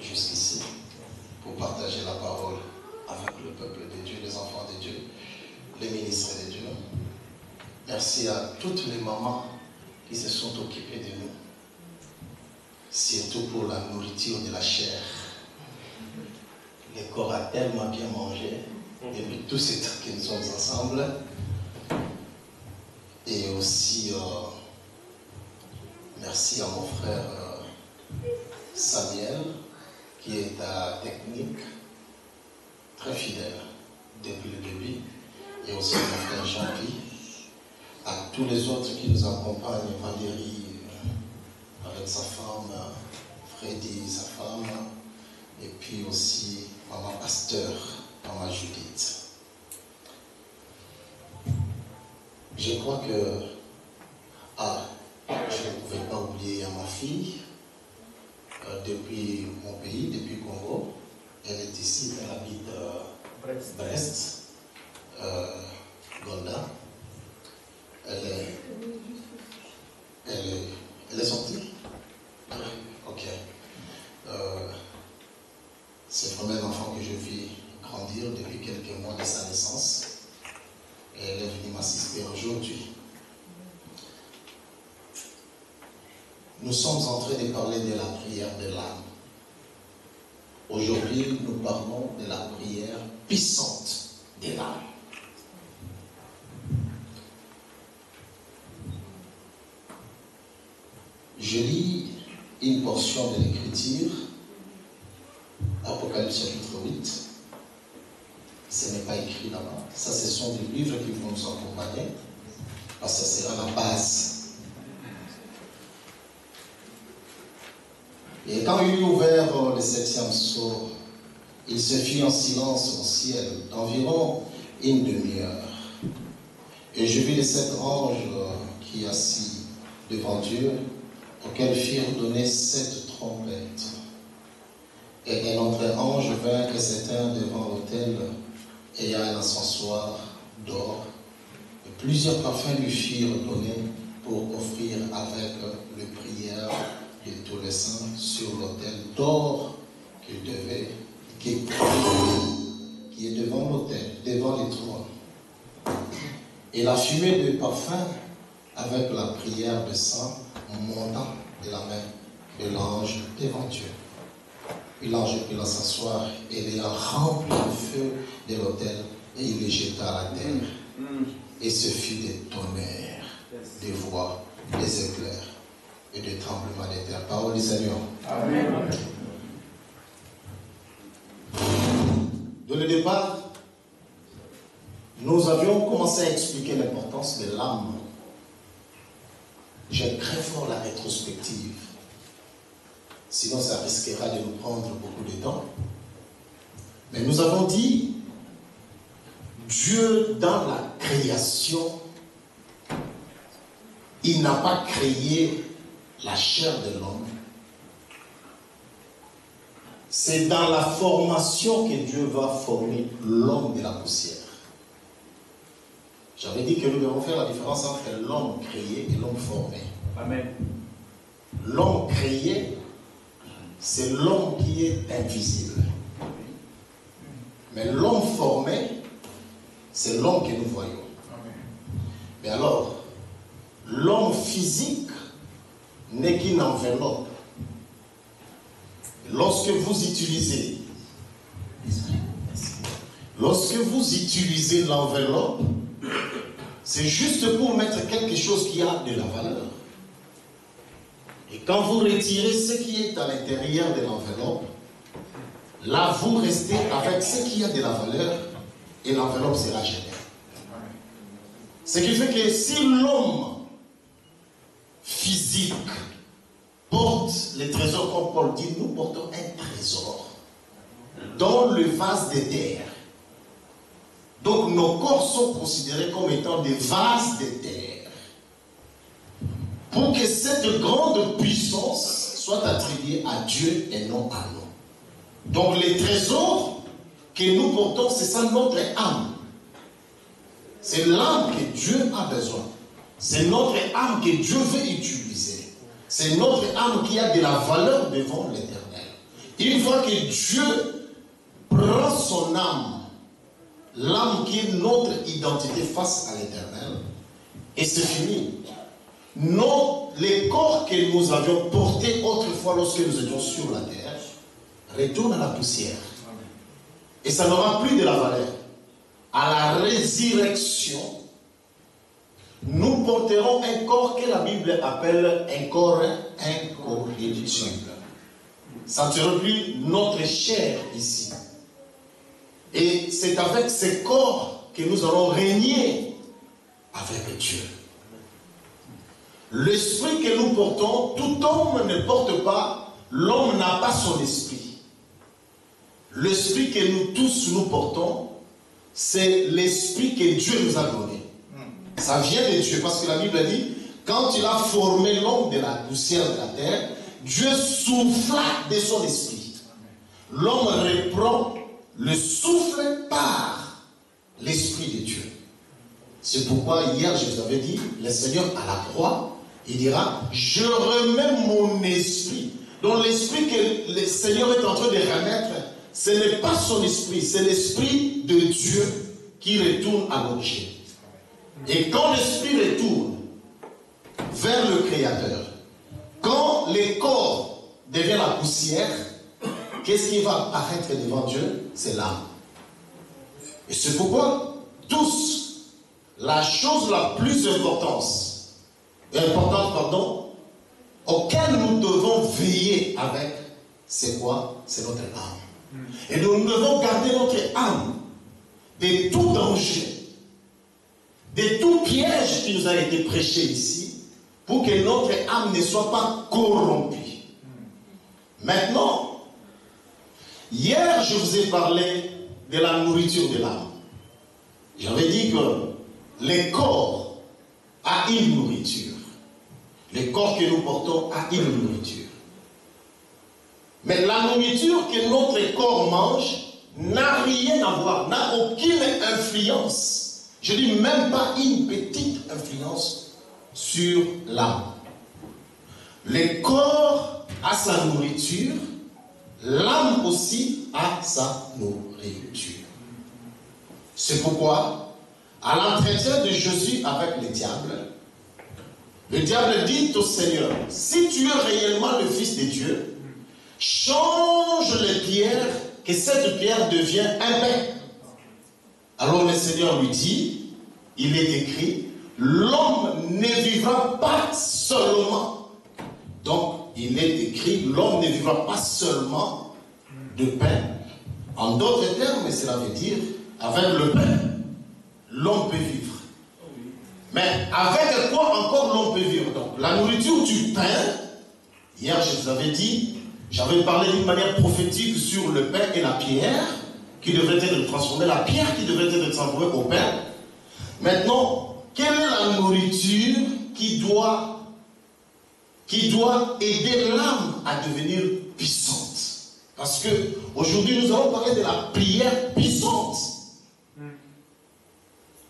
jusqu'ici pour partager la parole avec le peuple de Dieu, les enfants de Dieu, les ministres de Dieu. Merci à toutes les mamans qui se sont occupées de nous, surtout pour la nourriture de la chair. Le corps a tellement bien mangé depuis tout ce temps que nous sommes ensemble. Et aussi, merci à mon frère Samuel, qui est à technique, très fidèle depuis le début, et aussi mon frère Jean-Pierre, à tous les autres qui nous accompagnent, Valérie avec sa femme, Freddy, sa femme, et puis aussi maman Pasteur, maman Judith. Je crois que, je ne pouvais pas oublier ma fille, depuis mon pays, depuis Congo. Elle est ici, elle habite Brest, Gonda. Elle est sortie? Ok. C'est vraiment un enfant que je vis grandir depuis quelques mois de sa naissance. Et elle est venue m'assister aujourd'hui. Nous sommes en train de parler de la prière de l'âme. Aujourd'hui, nous parlons de la prière puissante de l'âme. Je lis une portion de l'Écriture, Apocalypse chapitre 8. Ce n'est pas écrit là-bas. Ça, ce sont des livres qui vont nous accompagner, parce que ça sera la base. Et quand il eut ouvert le 7e sceau, il se fit un silence au ciel d'environ une demi-heure. Et je vis les 7 anges qui assis devant Dieu, auxquels firent donner 7 trompettes. Et un autre ange vint et s'éteint devant l'autel, ayant un encensoir d'or. Et plusieurs parfums lui firent donner pour offrir avec les prières de tous les saints sur l'autel d'or qui est devant l'autel, devant les trônes. Et la fumée de parfum avec la prière de saints montant de la main de l'ange devant Dieu. Puis l'ange prit l'encensoir et l'ayant rempli le feu de l'autel, et il les jeta à la terre. Et ce fut des tonnerres, des voix, des éclairs et des tremblements de terre. Parole du Seigneur. Amen. De le départ, nous avions commencé à expliquer l'importance de l'âme. J'aime très fort la rétrospective. Sinon, ça risquera de nous prendre beaucoup de temps. Mais nous avons dit, Dieu, dans la création, il n'a pas créé la chair de l'homme. C'est dans la formation que Dieu va former l'homme de la poussière. J'avais dit que nous devons faire la différence entre l'homme créé et l'homme formé. Amen. L'homme créé, c'est l'homme qui est invisible. Mais l'homme formé, c'est l'homme que nous voyons. Amen. Mais alors, l'homme physique n'est qu'une enveloppe. Lorsque vous utilisez l'enveloppe, c'est juste pour mettre quelque chose qui a de la valeur. Et quand vous retirez ce qui est à l'intérieur de l'enveloppe, là vous restez avec ce qui a de la valeur et l'enveloppe sera jetée. Ce qui fait que si l'homme physique porte les trésors, comme Paul dit, nous portons un trésor dans le vase de terre. Donc nos corps sont considérés comme étant des vases de terre. Pour que cette grande puissance soit attribuée à Dieu et non à nous. Donc les trésors que nous portons, c'est ça notre âme. C'est l'âme que Dieu a besoin. C'est notre âme que Dieu veut utiliser. C'est notre âme qui a de la valeur devant l'Éternel. Une fois que Dieu prend son âme, l'âme qui est notre identité face à l'Éternel, et c'est fini. Les corps que nous avions portés autrefois lorsque nous étions sur la terre retournent à la poussière. Et ça n'aura plus de la valeur. À la résurrection, nous porterons un corps que la Bible appelle un corps incorruptible. Ça ne sera plus notre chair ici. Et c'est avec ces corps que nous allons régner avec Dieu. L'esprit que nous portons, tout homme ne porte pas, l'homme n'a pas son esprit. L'esprit que nous tous nous portons, c'est l'esprit que Dieu nous a donné. Ça vient de Dieu, parce que la Bible dit, quand il a formé l'homme de la poussière de la terre, Dieu souffla de son esprit. L'homme reprend le souffle par l'esprit de Dieu. C'est pourquoi hier je vous avais dit, le Seigneur à la croix, il dira, je remets mon esprit. Donc l'esprit que le Seigneur est en train de remettre, ce n'est pas son esprit, c'est l'esprit de Dieu qui retourne à l'objet. Et quand l'esprit retourne vers le Créateur, quand les corps deviennent la poussière, qu'est-ce qui va apparaître devant Dieu? C'est l'âme. Et c'est pourquoi tous, la chose la plus importante, auquel nous devons veiller avec, c'est quoi? C'est notre âme. Et nous devons garder notre âme de tout danger, de tout piège qui nous a été prêché ici, pour que notre âme ne soit pas corrompue. Maintenant, hier je vous ai parlé de la nourriture de l'âme. J'avais dit que le corps a une nourriture. Le corps que nous portons a une nourriture. Mais la nourriture que notre corps mange n'a rien à voir, n'a aucune influence. Je dis même pas une petite influence sur l'âme. Le corps a sa nourriture, l'âme aussi a sa nourriture. C'est pourquoi, à l'entretien de Jésus avec le diable dit au Seigneur, si tu es réellement le Fils de Dieu, change les pierres, que cette pierre devienne un pain. Alors le Seigneur lui dit, il est écrit, l'homme ne vivra pas seulement. Donc, il est écrit, l'homme ne vivra pas seulement de pain. En d'autres termes, cela veut dire, avec le pain, l'homme peut vivre. Mais avec quoi encore l'homme peut vivre? Donc, la nourriture du pain, hier je vous avais dit, j'avais parlé d'une manière prophétique sur le pain et la pierre, qui devrait être transformée, la pierre qui devrait être transformée au pain. Maintenant, quelle est la nourriture qui doit aider l'âme à devenir puissante? Parce que aujourd'hui nous allons parler de la prière puissante.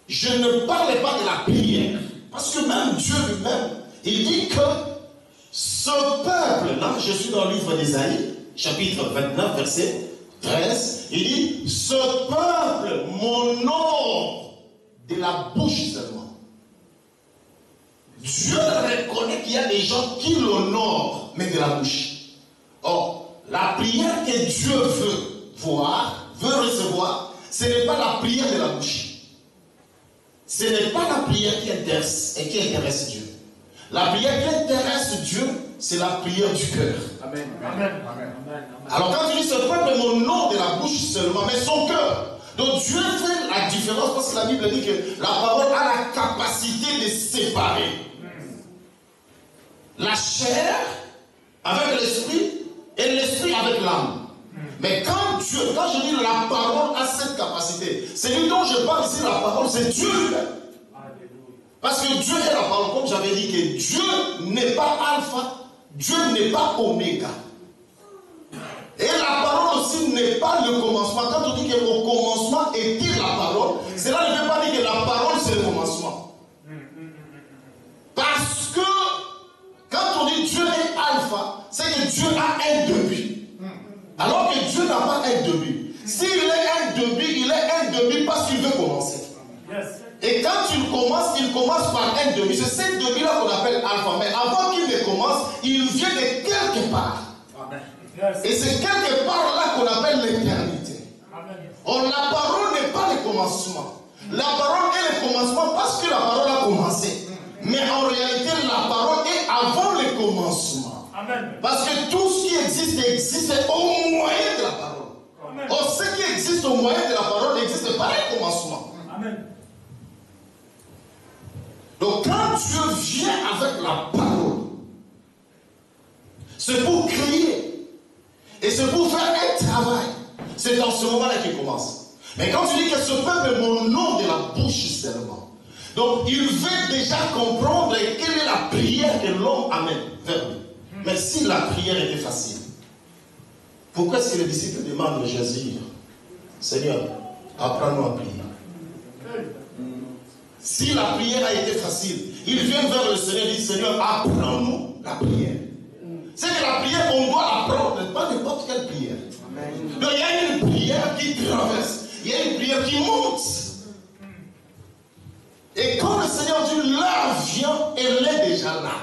Je ne parle pas de la prière, parce que même Dieu lui-même, il dit que ce peuple-là, je suis dans le livre d'Ésaïe, chapitre 29, verset 13, il dit, ce peuple m'honore de la bouche seulement. Dieu reconnaît qu'il y a des gens qui l'honorent, mais de la bouche. Or, la prière que Dieu veut voir, veut recevoir, ce n'est pas la prière de la bouche. Ce n'est pas la prière qui intéresse Dieu. La prière qui intéresse Dieu, c'est la prière du cœur. Amen. Amen. Amen. Alors quand tu dis ce peuple m'honore de la bouche seulement, mais son cœur. Donc Dieu fait la différence parce que la Bible dit que la parole a la capacité de séparer la chair avec l'esprit et l'esprit avec l'âme. Mais quand je dis la parole a cette capacité, celui dont je parle ici, la parole, c'est Dieu lui-même. Parce que Dieu est la parole, comme j'avais dit, que Dieu n'est pas alpha, Dieu n'est pas oméga. Et la parole aussi n'est pas le commencement. Quand on dit que au commencement était la parole, cela ne veut pas dire que la parole c'est le commencement. Parce que quand on dit Dieu est alpha, c'est que Dieu a un début. Alors que Dieu n'a pas un début. S'il est un début, il est un début parce qu'il veut commencer. Et quand il commence par un début. C'est ce début-là qu'on appelle alpha. Mais avant qu'il ne commence, il vient de quelque part. Et c'est quelque part là qu'on appelle l'éternité. La parole n'est pas le commencement. La parole est le commencement parce que la parole a commencé. Mais en réalité, la parole est avant le commencement. Amen. Parce que tout ce qui existe au moyen de la parole. Or, ce qui existe au moyen de la parole n'existe pas au commencement. Amen. Donc, quand Dieu vient avec la parole, c'est pour créer. Et c'est pour faire un travail. C'est dans ce moment-là qu'il commence. Mais quand tu dis que ce peuple est mon nom de la bouche seulement, donc il veut déjà comprendre quelle est la prière que l'homme amène vers lui. Mais si la prière était facile, pourquoi est-ce que les disciples demandent à Jésus, Seigneur, apprends-nous à prier? Si la prière a été facile, il vient vers le Seigneur et dit, Seigneur, apprends-nous la prière. C'est que la prière, on doit l'apprendre, pas n'importe quelle prière. Donc il y a une prière qui traverse, il y a une prière qui monte. Et quand le Seigneur dit l'heure vient, elle est déjà là.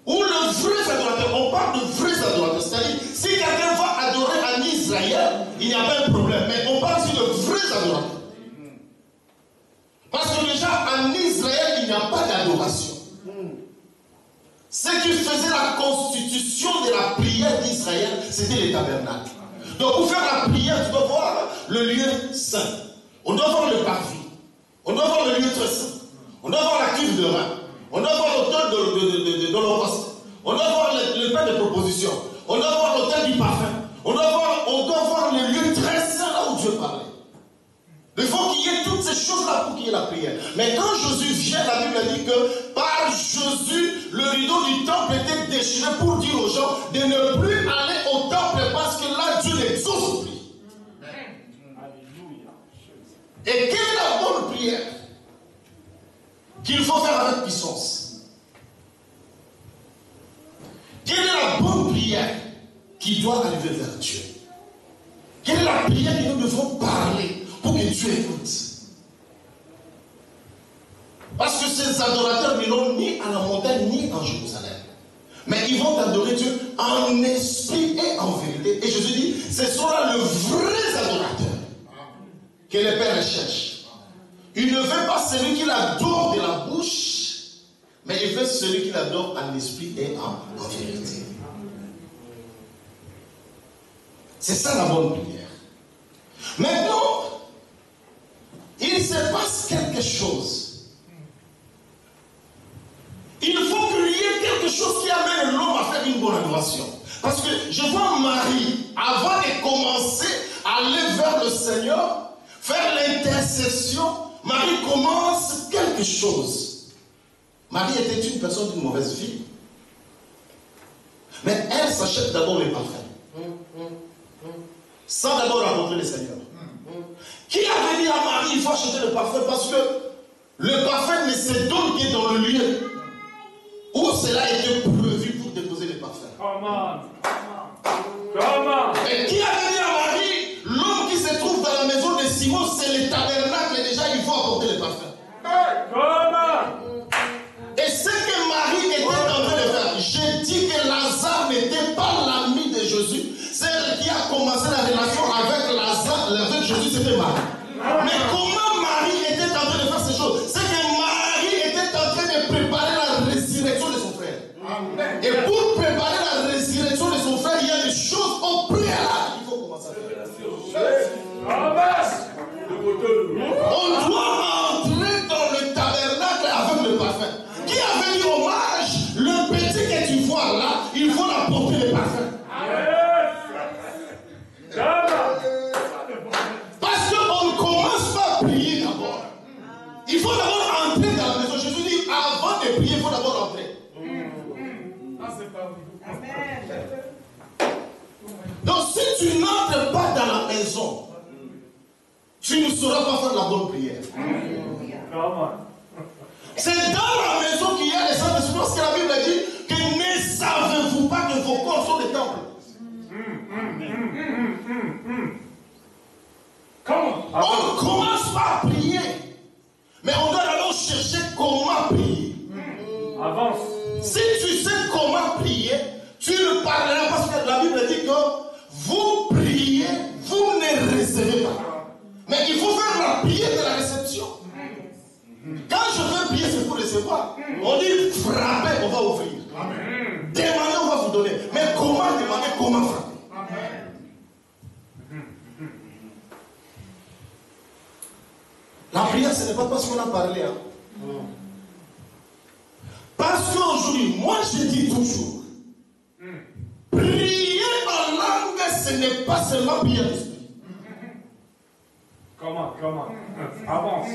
Ou le vrai adorateur, on parle de vrais adorateurs. C'est-à-dire, si quelqu'un va adorer en Israël, il n'y a pas de problème. Mais on parle ici de vrais adorateurs. Parce que déjà, en Israël, il n'y a pas d'adoration. Ce qui faisait la constitution de la prière d'Israël, c'était les tabernacles. Donc pour faire la prière, tu dois voir le lieu saint. On doit voir le parvis. On doit voir le lieu très saint. On doit voir la cuve de rein. On doit voir l'autel de l'holocauste. On doit voir le pain de proposition. On doit voir l'autel du parfum. On doit voir le lieu très saint là où Dieu parlait. Il faut qu'il y ait toutes ces choses-là pour qu'il y ait la prière. Mais quand Jésus vient, la Bible dit que par Jésus, le rideau du temple était déchiré pour dire aux gens de ne plus aller au temple parce que là, Dieu n'exauce plus. Et quelle est la bonne prière qu'il faut faire avec puissance? Quelle est la bonne prière qui doit arriver vers Dieu? Quelle est la prière que nous devons parler pour que Dieu écoute? Parce que ces adorateurs n'iront ni à la montagne ni en Jérusalem. Mais ils vont adorer Dieu en esprit et en vérité. Et Jésus dit, ce sont là le vrai adorateur que le Père cherche. Il ne veut pas celui qui l'adore de la bouche, mais il veut celui qui l'adore en esprit et en vérité. C'est ça la bonne prière. Maintenant, il se passe quelque chose. Il faut qu'il y ait quelque chose qui amène l'homme à faire une bonne adoration. Parce que je vois Marie, avant de commencer à aller vers le Seigneur, faire l'intercession, Marie commence quelque chose. Marie était une personne d'une mauvaise vie. Mais elle s'achète d'abord les parfums. Sans d'abord rencontrer le Seigneur. Qui avait dit à Marie, il faut acheter le parfum? Parce que le parfum ne se donne que dans le lieu où cela a été prévu pour déposer les parfums. Comment? Et qui avait dit à Marie, l'homme qui se trouve dans la maison de Simon, c'est le tabernacle, et déjà il faut apporter les parfums. Et ce que Marie était en train de faire, j'ai dit que Lazare n'était pas l'ami de Jésus. Celle qui a commencé la relation avec Lazare, avec Jésus, c'était Marie. Mais comment Marie était en train de faire ces choses? C'est que Marie était en train de préparer la résurrection de son frère. Et pour préparer la résurrection de son frère, il y a des choses au préalable qu'il faut commencer à faire. On doit entrer dans le tabernacle avec le parfum. Qui avait dit hommage? Le petit que tu vois là, il faut l'apporter le parfum. Parce qu'on ne commence pas à prier d'abord. Il faut d'abord entrer dans la maison. Jésus dit, avant de prier, il faut d'abord entrer. Donc si tu n'entres pas dans la maison, tu ne sauras pas faire la bonne prière. C'est dans la maison qu'il y a les Saint-Esprit. Parce que la Bible dit que ne savez-vous pas que vos corps sont des temples. La prière, ce n'est pas parce qu'on a parlé. Hein. Parce qu'aujourd'hui, moi je dis toujours, prier en langue, ce n'est pas seulement prier en esprit. Comment? Avance.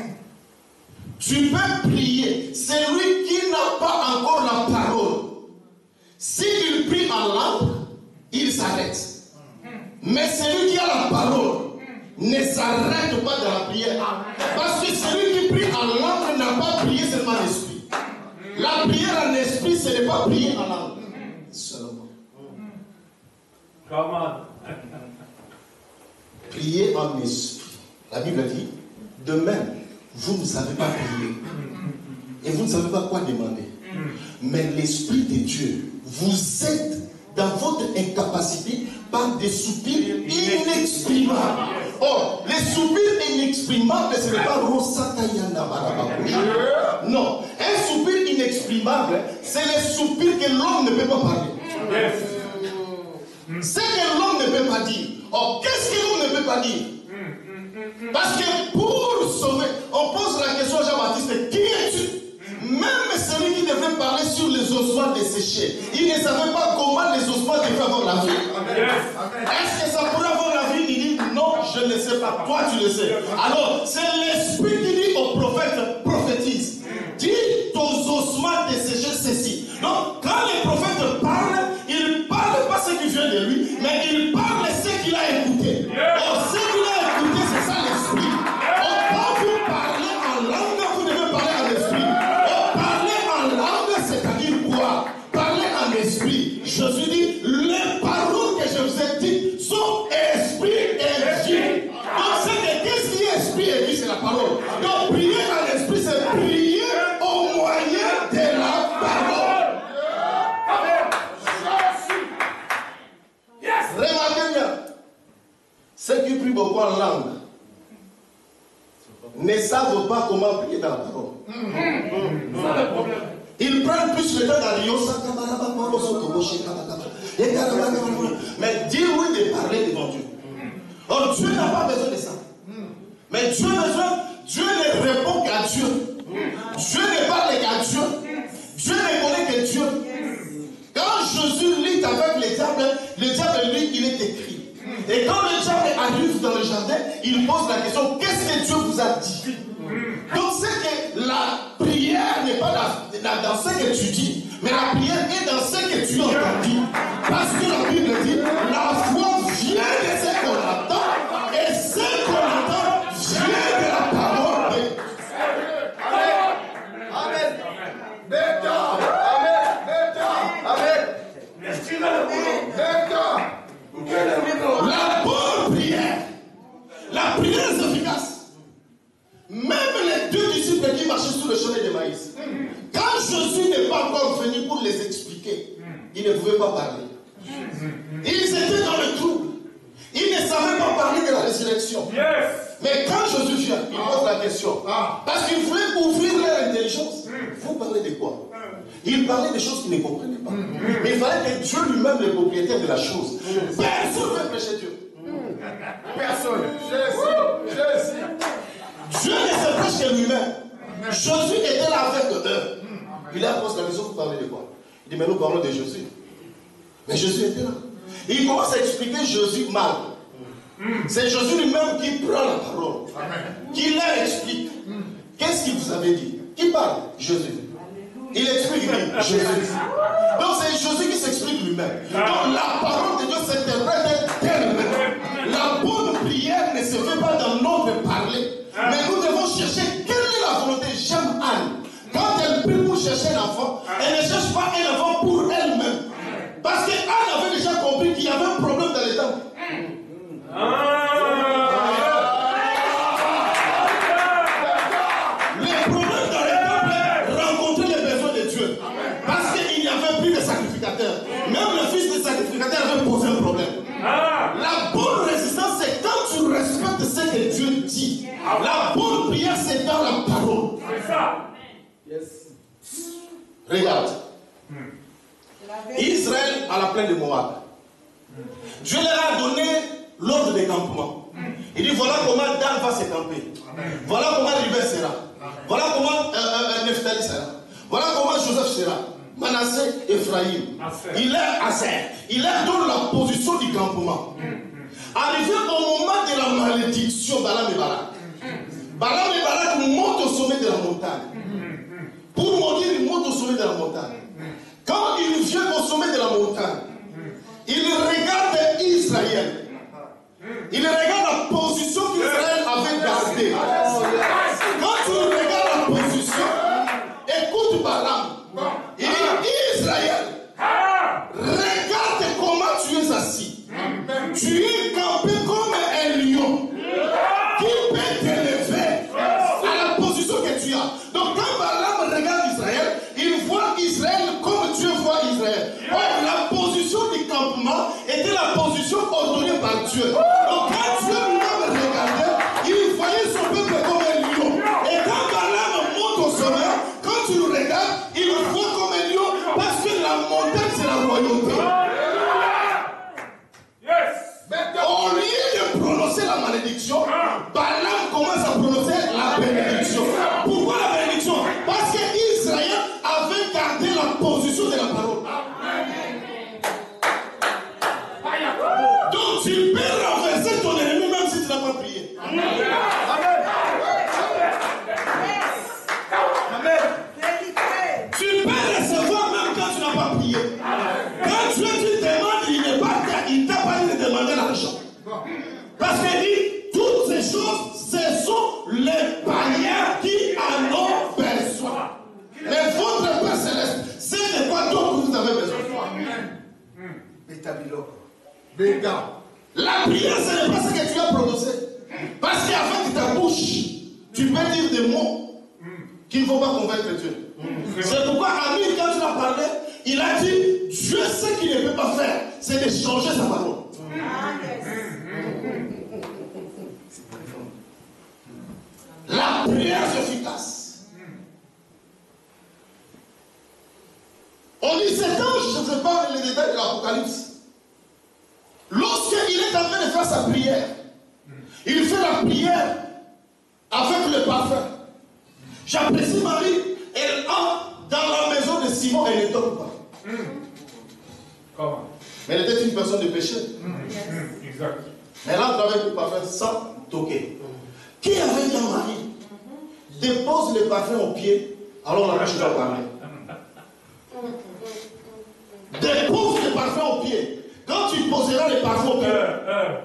Tu peux prier. Celui qui n'a pas encore la parole, s'il prie en langue, il s'arrête. Mais celui qui a la parole ne s'arrête pas dans la prière. Parce que celui qui prie en langue n'a pas prié seulement en esprit. La prière en esprit, ce n'est pas prier en langue. Seulement. Comment? Prier en esprit. La Bible dit, de même, vous ne savez pas prier. Et vous ne savez pas quoi demander. Mais l'Esprit de Dieu vous aide dans votre incapacité par des soupirs inexprimables. Or, les soupirs inexprimables, ce n'est pas Rosatayana Barabakou. Non, un soupir inexprimable, c'est les soupirs que l'homme ne peut pas parler. Ce que l'homme ne peut pas dire. Or, qu'est-ce que l'homme ne peut pas dire? Parce que pour sauver, on pose la question à Jean-Baptiste, qui es-tu? Même celui qui devait parler sur les ossements desséchés, il ne savait pas comment les ossements devaient avoir la vie. Est-ce que ça pourrait avoir la vie? Il dit non, je ne sais pas. Toi, tu le sais. Alors, c'est l'esprit qui dit au prophète, prophétise. Dis aux ossements desséchés ceci. Donc, quand les prophètes parlent, ils ne parlent pas ce qui vient de lui, mais ils parlent ce qu'il a écouté. Alors, ce qu'il a écouté, c'est ça l'esprit. Alors, quand vous parlez en langue, vous devez parler en esprit. C'est-à-dire quoi? Parler en esprit. Jésus dit, les paroles que je vous ai dites sont esprit et vie. Donc c'est qu'est-ce qui est esprit et vie? C'est la parole. Donc prier en esprit, c'est prier au moyen de la parole. Remarquez bien, ceux qui prient beaucoup en langue ne savent pas comment prier dans la parole. C'est le problème. Ils prennent plus le temps d'arriver. Mais dis-lui de parler devant Dieu. Or, Dieu n'a pas besoin de ça. Mais Dieu ne répond qu'à Dieu. Dieu ne parle qu'à Dieu. Dieu ne connaît que Dieu. Quand Jésus lit avec le diable lit, il est écrit. Et quand le diable arrive dans le jardin, il pose la question, qu'est-ce que Dieu vous a dit? Donc c'est que la prière n'est pas dans ce que tu dis, mais la prière est dans ce que tu entends. Parce que la Bible dit, la foi vient de ce qu'on entend, et ce qu'on entend vient de la parole. Amen. La bonne prière, la prière est efficace. Même les deux disciples qui marchaient sur le chemin de maïs, quand Jésus n'est pas encore venu pour les expliquer, ils ne pouvaient pas parler. Ils étaient dans le trouble. Ils ne savaient pas parler de la résurrection. Mais quand Jésus vient, il pose la question. Parce qu'il voulait ouvrir leur intelligence. Vous parlez de quoi? Il parlait des choses qu'ils ne comprenaient pas. Mais il fallait que Dieu lui-même, le propriétaire de la chose. Personne ne veut prêcher Dieu. Personne. Jésus. Dieu ne se prêche que lui-même. Jésus était là avec eux. Il a posé la question, vous parlez de quoi? Il dit, mais nous parlons de Jésus. Mais Jésus était là. Et il commence à expliquer Jésus mal. C'est Jésus lui-même qui prend la parole. Qui leur explique. Qu'est-ce qu'il vous avait dit? Qui parle? Jésus. Il explique, Jésus. Donc c'est Jésus qui s'explique lui-même. Donc la parole de Dieu s'interprète d'elle-même. La bonne prière ne se fait pas dans notre parler. Mais nous devons chercher quelle est la volonté. J'aime Anne. Quand elle prie pour chercher un enfant, elle ne cherche pas un enfant pour elle-même. Parce qu'Anne avait déjà compris qu'il y avait un problème dans les temples. Les problèmes dans les temples rencontraient les besoins de Dieu. Parce qu'il n'y avait plus de sacrificateurs. Même le fils de sacrificateur avait posé un problème. La bonne résistance, c'est quand tu respectes ce que Dieu dit. La bonne prière, c'est dans la parole. C'est ça. Regarde. Israël à la plaine de Moab. Dieu leur a donné l'ordre de des campements. Il dit voilà comment Dan va se camper. Voilà comment Ribet sera. Voilà comment Nephtali sera. Voilà comment Joseph sera. Manassé, Ephraïm. Il est Aser. Il est dans la position du campement. Arrivé au moment de la malédiction, Balaam et Balak. Balaam et Balak montent au sommet de la montagne. Pour mourir, ils montent au sommet de la montagne. Quand ils viennent au sommet de la montagne, ils regardent Israël. Ils regardent la position qu'Israël avait gardée. Quand tu regardes la position, écoute Balaam. Il dit Israël, regarde comment tu es assis. Tu es campé comme un lion qui peut t'élever à la position que tu as. Donc quand Balaam regarde Israël, il voit Israël comme Dieu voit Israël. Or, la position du campement était la position ordonnée par Dieu. Donc quand Dieu lui-même regardait, il voyait son peuple comme un lion. Et quand Balaam monte au sommet, quand tu le regardes, il le voit comme un lion parce que la montagne c'est la royauté. Au lieu de prononcer la malédiction, Balaam commence à prononcer la bénédiction. Pourquoi la bénédiction? Parce que Israël avait gardé la position de la parole. Donc tu peux renverser ton ennemi même si tu n'as pas prié. Tu peux recevoir même quand tu n'as pas prié. Quand Dieu te demande, il t'a pas dit de demander l'argent. Parce qu'il dit, toutes ces choses, ce sont les païens qui en ont besoin. Mais votre Père Céleste, c'est de quoi d'autre vous avez besoin. La prière, ce n'est pas ce que tu as prononcé. Parce qu'avec ta bouche, tu peux dire des mots qui ne vont pas convaincre Dieu. C'est pourquoi Amir, quand tu as parlé, il a dit, Dieu ce qu'il ne peut pas faire, c'est de changer sa parole. La prière efficace. On dit cet ange, je ne sais pas les détails de l'Apocalypse. Lorsqu'il est en train de faire sa prière, il fait la prière avec le parfum. J'apprécie Marie, elle entre dans la maison de Simon et ne toque pas. Comment? Mais elle était une personne de péché. Exact. Elle entre avec le parfum sans toquer. Qui avait dit à Marie, dépose le parfum au pied, alors la tu dois parler. Dépose le parfum au pied. Quand tu poseras le parfum au pied,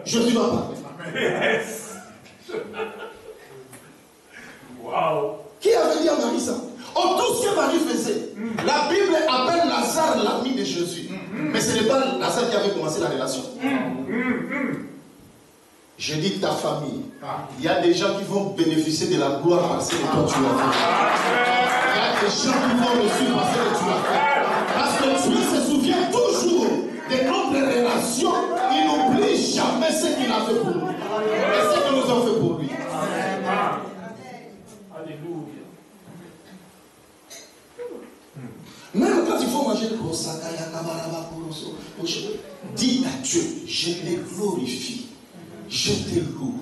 Jésus va parler. Yes. Wow. Qui avait dit à Marie ça? Oh, tout ce que Marie faisait. La Bible appelle Lazare l'ami de Jésus. Mais ce n'est pas Lazare qui avait commencé la relation. Je dis ta famille. Il y a des gens qui vont bénéficier de la gloire parce que toi tu l'as fait. Il y a des gens qui vont reçu parce que tu l'as fait. Parce que Dieu se souvient toujours de notre relation. Il n'oublie jamais ce qu'il a fait pour nous. Et ce que nous avons fait pour lui. Alléluia. Même quand il faut manger le dis à Dieu, je te glorifie, je te loue.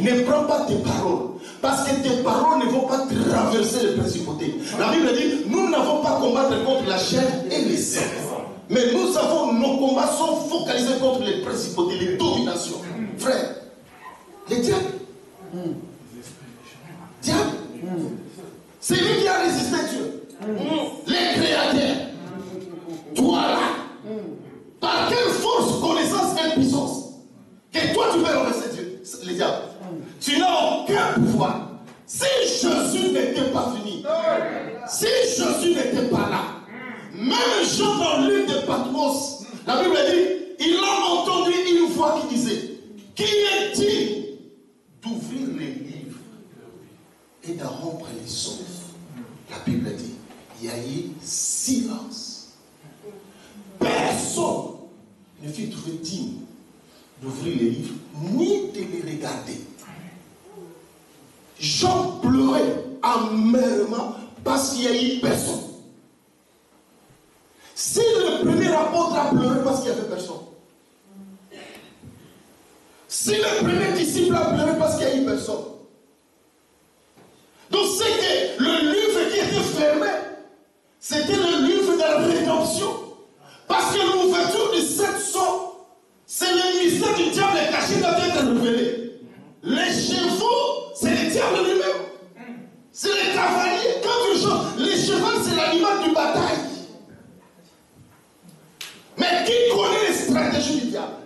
Ne prends pas tes paroles, parce que tes paroles ne vont pas traverser les principautés. La Bible dit, nous n'avons pas à combattre contre la chair et les sang. Mais nous avons, nos combats sont focalisés contre les principautés, les dominations. Frère, les diables. Diable. C'est lui qui a résisté Dieu. Les créateurs. Toi là. Par quelle force, connaissance et puissance que toi tu peux renverser Dieu, les diables. Tu n'as aucun pouvoir. Si Jésus n'était pas venu, si Jésus n'était pas là, même Jean dans l'île de Patmos, la Bible dit, il a entendu une voix qui disait, qui est digne d'ouvrir les livres et d'en rompre les sceaux. La Bible dit, il y a eu silence. Personne ne fut trouvé digne d'ouvrir les livres, ni de les regarder. Jean pleurait amèrement parce qu'il n'y a eu personne. Si le premier apôtre a pleuré parce qu'il n'y avait personne, Si le premier disciple a pleuré parce qu'il y a une personne, donc c'est que le livre qui était fermé, c'était le livre de la rédemption. Parce que l'ouverture du 7 sceaux, c'est le mystère du diable caché qui doit être révélé. Les chevaux, c'est le diable lui-même. C'est les cavaliers. Quand tu chantes, les chevaux, c'est l'animal du bataille. Mais qui connaît les stratégies du diable?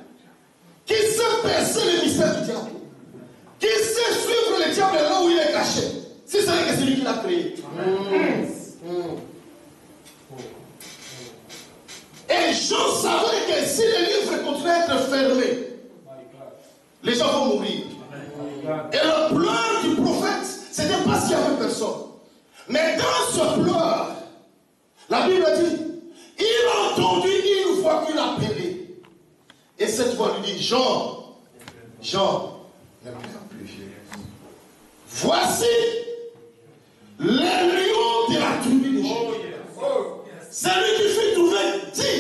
Qui sait percer le mystère du diable? Qui sait suivre le diable là où il est caché? Si c'est que c'est lui qui l'a créé. Et Jean savait que si le livre continuait à être fermé, les gens vont mourir. Et le pleur du prophète, c'était parce qu'il y avait personne. Mais dans ce pleur, la Bible dit, il a entendu une voix qu'il appelait. Et cette voix lui dit, Jean, ne pleure plus. Voici les lions de la tribu de Juda. C'est lui qui fait trouver, dit,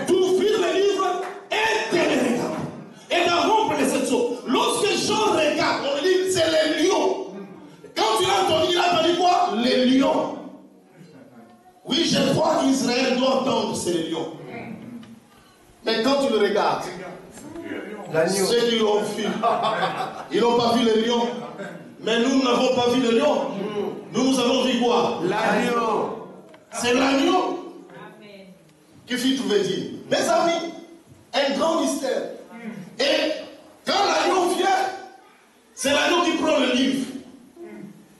d'ouvrir le livre et de les regarder. Et de rompre les 7 sceaux. Lorsque Jean regarde, on dit, c'est les lions. Quand il a entendu quoi? Les lions. Oui, je crois qu'Israël doit entendre, c'est les lions. Mais quand tu le regardes, ceux qui l'ont vu, ils n'ont pas vu les lions. Mais nous n'avons pas vu le lion. Nous avons vu quoi? L'agneau. C'est l'agneau qui fit trouver dire. Mes amis, un grand mystère. Et quand l'agneau vient, c'est l'agneau qui prend le livre.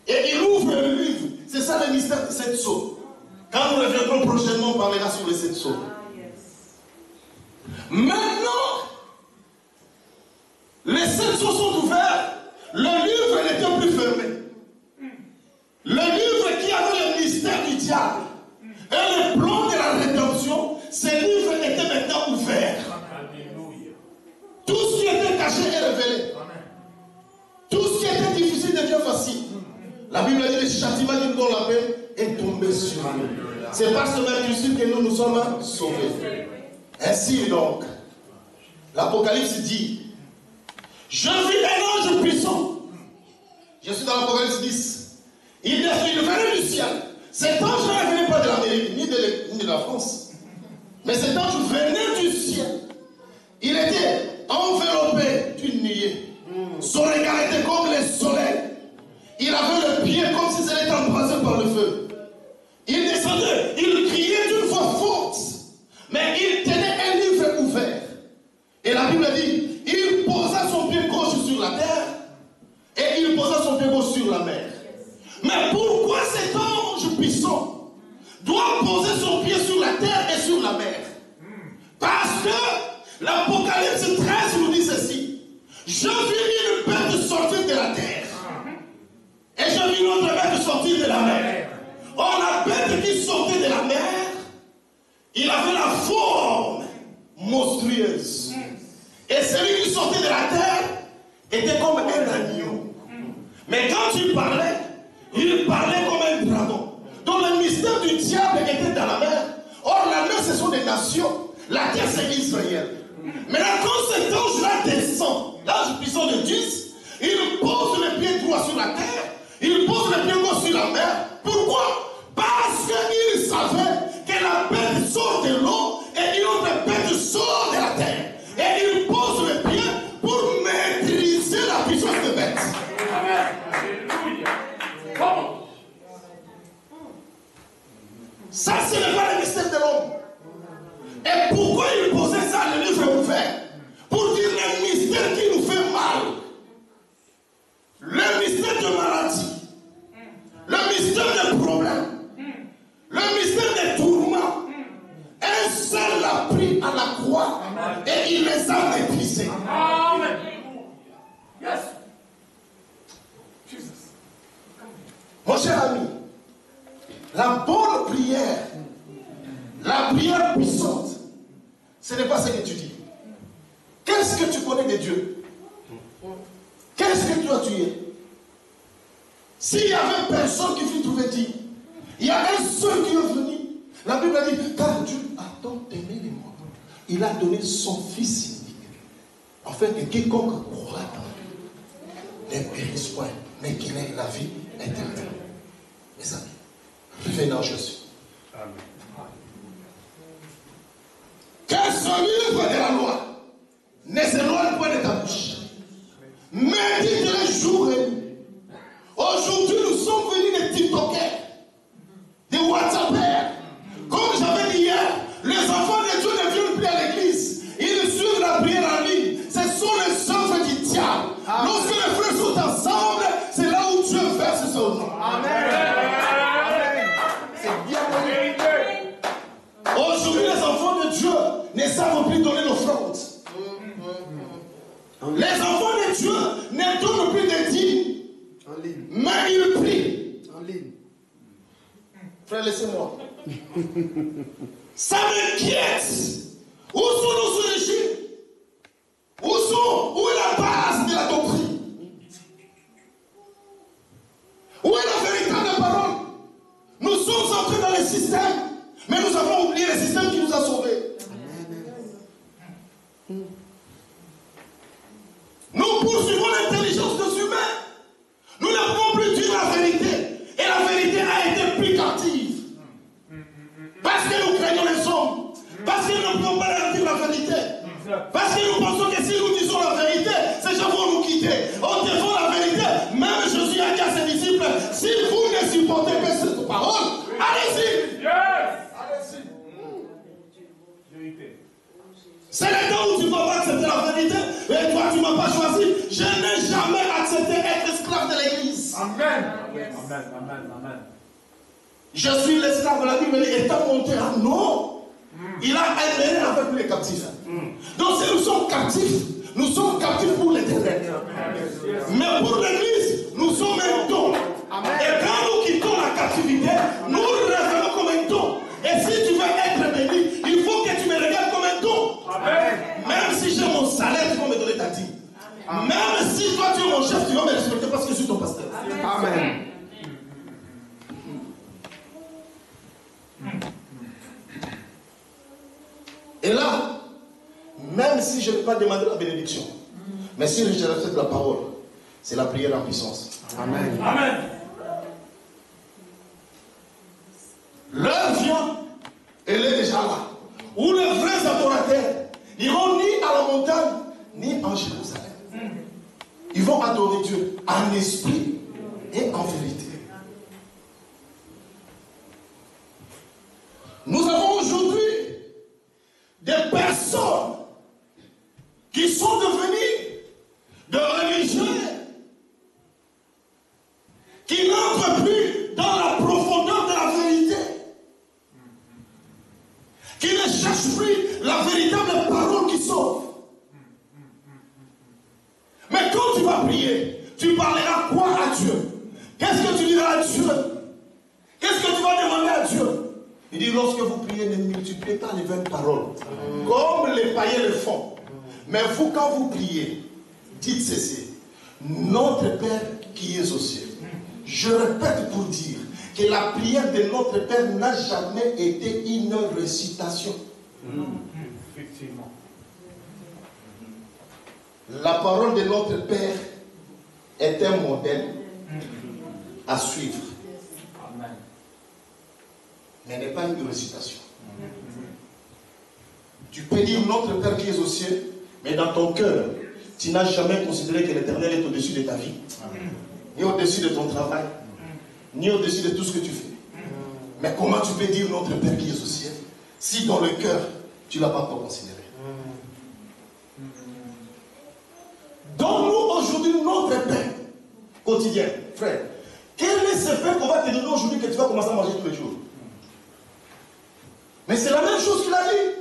Et il ouvre le livre. C'est ça le mystère de 7 sceaux. Quand nous reviendrons prochainement, on parlera sur les 7 sceaux. Maintenant, les 7 sceaux sont ouverts. Le livre n'était plus fermé. Le livre qui avait le mystère du diable et le plan de la rédemption, ce livre était maintenant ouvert. Alléluia. Tout ce qui était caché est révélé. Tout ce qui était difficile devient facile. La Bible dit que le châtiment qui nous donne la paix est tombé sur nous. C'est par ce même Christ que nous sommes sauvés. Ainsi donc, l'Apocalypse dit, je vis un ange puissant. Je suis dans l'Apocalypse 10. Il venait du ciel. Cet ange ne venait pas de l'Amérique, ni de la France. Mais cet ange venait du ciel. Il était enveloppé d'une nuée. Son regard était comme le soleil. Il avait le pied comme si c'était embrasé par le feu. Il descendait, il criait d'une voix forte. Mais il tenait un livre ouvert. Et la Bible dit, il posa son pied gauche sur la terre et il posa son pied gauche sur la mer. Mais pourquoi cet ange puissant doit poser son pied sur la terre et sur la mer? Parce que l'Apocalypse 13 nous dit ceci. Je vis une bête sortir de la terre. Et je vis une autre bête sortir de la mer. Or la bête qui sortait de la mer, il avait la forme monstrueuse. Et celui qui sortait de la terre était comme un agneau. Mais quand il parlait comme un dragon. Donc le mystère du diable était dans la mer. Or la mer ce sont des nations. La terre c'est Israël. Mais là quand cet ange-là descend, l'ange puissant de 10, il pose le pied droit sur la terre, il pose le pied gauche sur la mer. Pourquoi? Parce qu'il savait que la bête sort de l'eau et une autre bête sort de la terre. Et il pose le pied pour maîtriser la puissance de bête. Comment? Ça, ce n'est pas le mystère de l'homme. Et pourquoi il posait ça, le livre ouvert? Pour dire le mystère qui nous fait mal. Le mystère de maladie. Le mystère des problèmes. Le mystère des tourments. Un seul l'a pris à la croix et il les a maîtrisés. Amen. Yes. Jesus. Mon cher ami, la bonne prière, la prière puissante, ce n'est pas ce que tu dis. Qu'est-ce que tu connais de Dieu? Qu'est-ce que toi tu es? S'il y avait personne qui fut trouvé dit, il y a un seul qui est venu. La Bible dit, car Dieu a tant aimé les morts, il a donné son fils unique, afin afin que quiconque croit en lui ne périsse point, mais qu'il ait la vie éternelle. Mes amis, revenez en Jésus. Amen. Que ce livre de la loi ne s'éloigne point de ta bouche. Médite-le jour et nuit. Aujourd'hui, nous sommes venus des TikTokers, des WhatsAppers. Comme j'avais dit hier, les enfants de Dieu ne viennent plus à l'église. Ils suivent la prière en ligne. Ce sont les œuvres du diable. Lorsque les frères sont ensemble, c'est là où Dieu verse son nom. Amen. C'est bien connu. Aujourd'hui, les enfants de Dieu ne savent plus donner l'offrande. Les enfants de Dieu ne donnent plus de dîmes. Mais ils prient. En ligne. Frère, laissez-moi. Ça m'inquiète. Où sont nos origines? Où est la base de la doctrine? Où est la véritable parole? Nous sommes entrés dans le système, mais nous avons oublié le système qui nous a sauvés. Nous poursuivons l'intelligence des humains. Nous ne pouvons plus dire la vérité. Et la vérité a été plus captive. Parce que nous craignons les hommes. Parce que nous ne pouvons pas leur dire la vérité. Parce que nous pensons que si nous disons la vérité, ces gens vont nous quitter. On défend la vérité. Même Jésus a dit à ses disciples, si vous ne supportez pas cette parole, allez-y. Allez-y. C'est le temps où tu ne vas pas accepter la vérité. Et toi, tu ne m'as pas choisi. Je n'ai jamais accepté être esclave de l'église. Amen. Amen. Je suis l'esclave de la Bible, étant monté à non. Il a aimé avec les captifs. Donc si nous sommes captifs pour l'éternel. Mais pour l'église, nous sommes un don. Et quand nous quittons la captivité, nous revenons comme un don. Et si tu veux être béni, il faut que tu me regardes comme un don. Même si j'ai mon salaire, tu vas me donner ta dîme. Même si toi tu es mon chef, tu vas me respecter parce que je suis ton pasteur. Amen. Et là, même si je n'ai pas demandé la bénédiction, mais si je respecte la parole, c'est la prière en puissance. Amen. Amen. L'heure vient, elle est déjà là, où les vrais adorateurs n'iront ni à la montagne, ni en Jérusalem. Ils vont adorer Dieu en esprit et en vérité. Nous avons aujourd'hui des personnes qui sont devenues de religieux, qui n'entrent plus dans la profondeur de la vérité, qui ne cherchent plus la véritable parole qui sauve. Mais quand tu vas prier, tu parleras quoi à Dieu? Qu'est-ce que tu diras à Dieu? Qu'est-ce que tu vas demander à Dieu? Il dit, lorsque vous priez, ne multipliez pas les vaines paroles, comme les païens le font. Mais vous, quand vous priez, dites ceci: Notre Père qui es aux cieux. Je répète pour dire que la prière de notre Père n'a jamais été une récitation. Effectivement. La parole de notre Père est un modèle à suivre, Amen. mais n'est pas une récitation. Tu peux dire notre Père qui est aux cieux, mais dans ton cœur, tu n'as jamais considéré que l'Éternel est au-dessus de ta vie, ni au-dessus de ton travail, ni au-dessus de tout ce que tu fais. Mais comment tu peux dire notre Père qui est au ciel, si dans le cœur, tu ne l'as pas encore considéré? Donne-nous aujourd'hui notre pain quotidien. Frère, quel est ce pain qu'on va te donner aujourd'hui que tu vas commencer à manger tous les jours? Mais c'est la même chose qu'il a dit.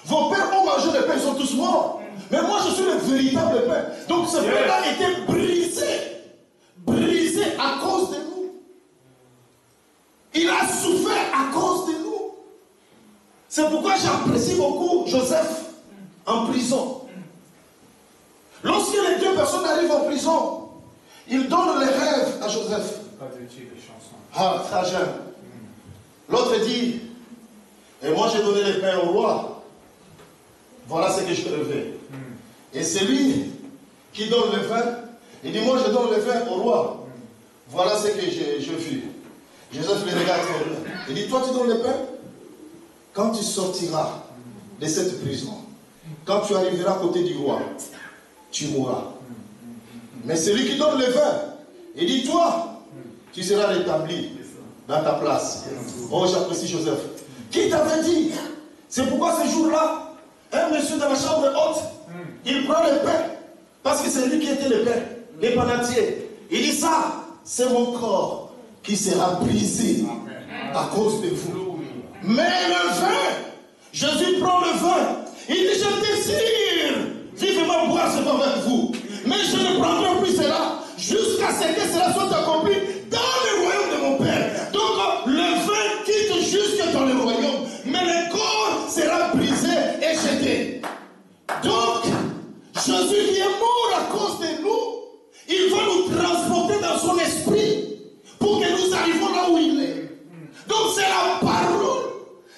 Vos pères ont mangé le pain, ils sont tous morts. Mais moi, je suis le véritable pain. Donc ce pain-là a été brisé. Brisé à cause de nous. Il a souffert à cause de nous. C'est pourquoi j'apprécie beaucoup Joseph en prison. Lorsque les deux personnes arrivent en prison, ils donnent les rêves à Joseph. Ah, frère Jean. L'autre dit, et moi j'ai donné les pains au roi. Voilà ce que je rêvais. Et c'est lui qui donne le vin. Il dit, moi je donne le vin au roi. Voilà ce que j'ai vu. Joseph le regarde. Il dit, toi tu donnes le pain. Quand tu sortiras de cette prison, quand tu arriveras à côté du roi, tu mourras. Mais celui qui donne le vin, il dit, toi, tu seras rétabli dans ta place. Oh, j'apprécie Joseph. Qui t'avait dit? C'est pourquoi ce jour-là, un monsieur dans la chambre haute, il prend le pain, parce que c'est lui qui était le pain, les panatiers. Il dit ça, c'est mon corps qui sera brisé à cause de vous. Mais le vin, Jésus prend le vin, il dit, je désire vivement boire ce vin avec vous, mais je ne prendrai plus cela jusqu'à ce que cela soit accompli dans le royaume de mon Père. Donc le vin quitte jusque dans le royaume, mais le corps sera brisé et jeté. Donc, Jésus qui est mort à cause de nous, il va nous transporter dans son esprit pour que nous arrivions là où il est. Donc c'est la parole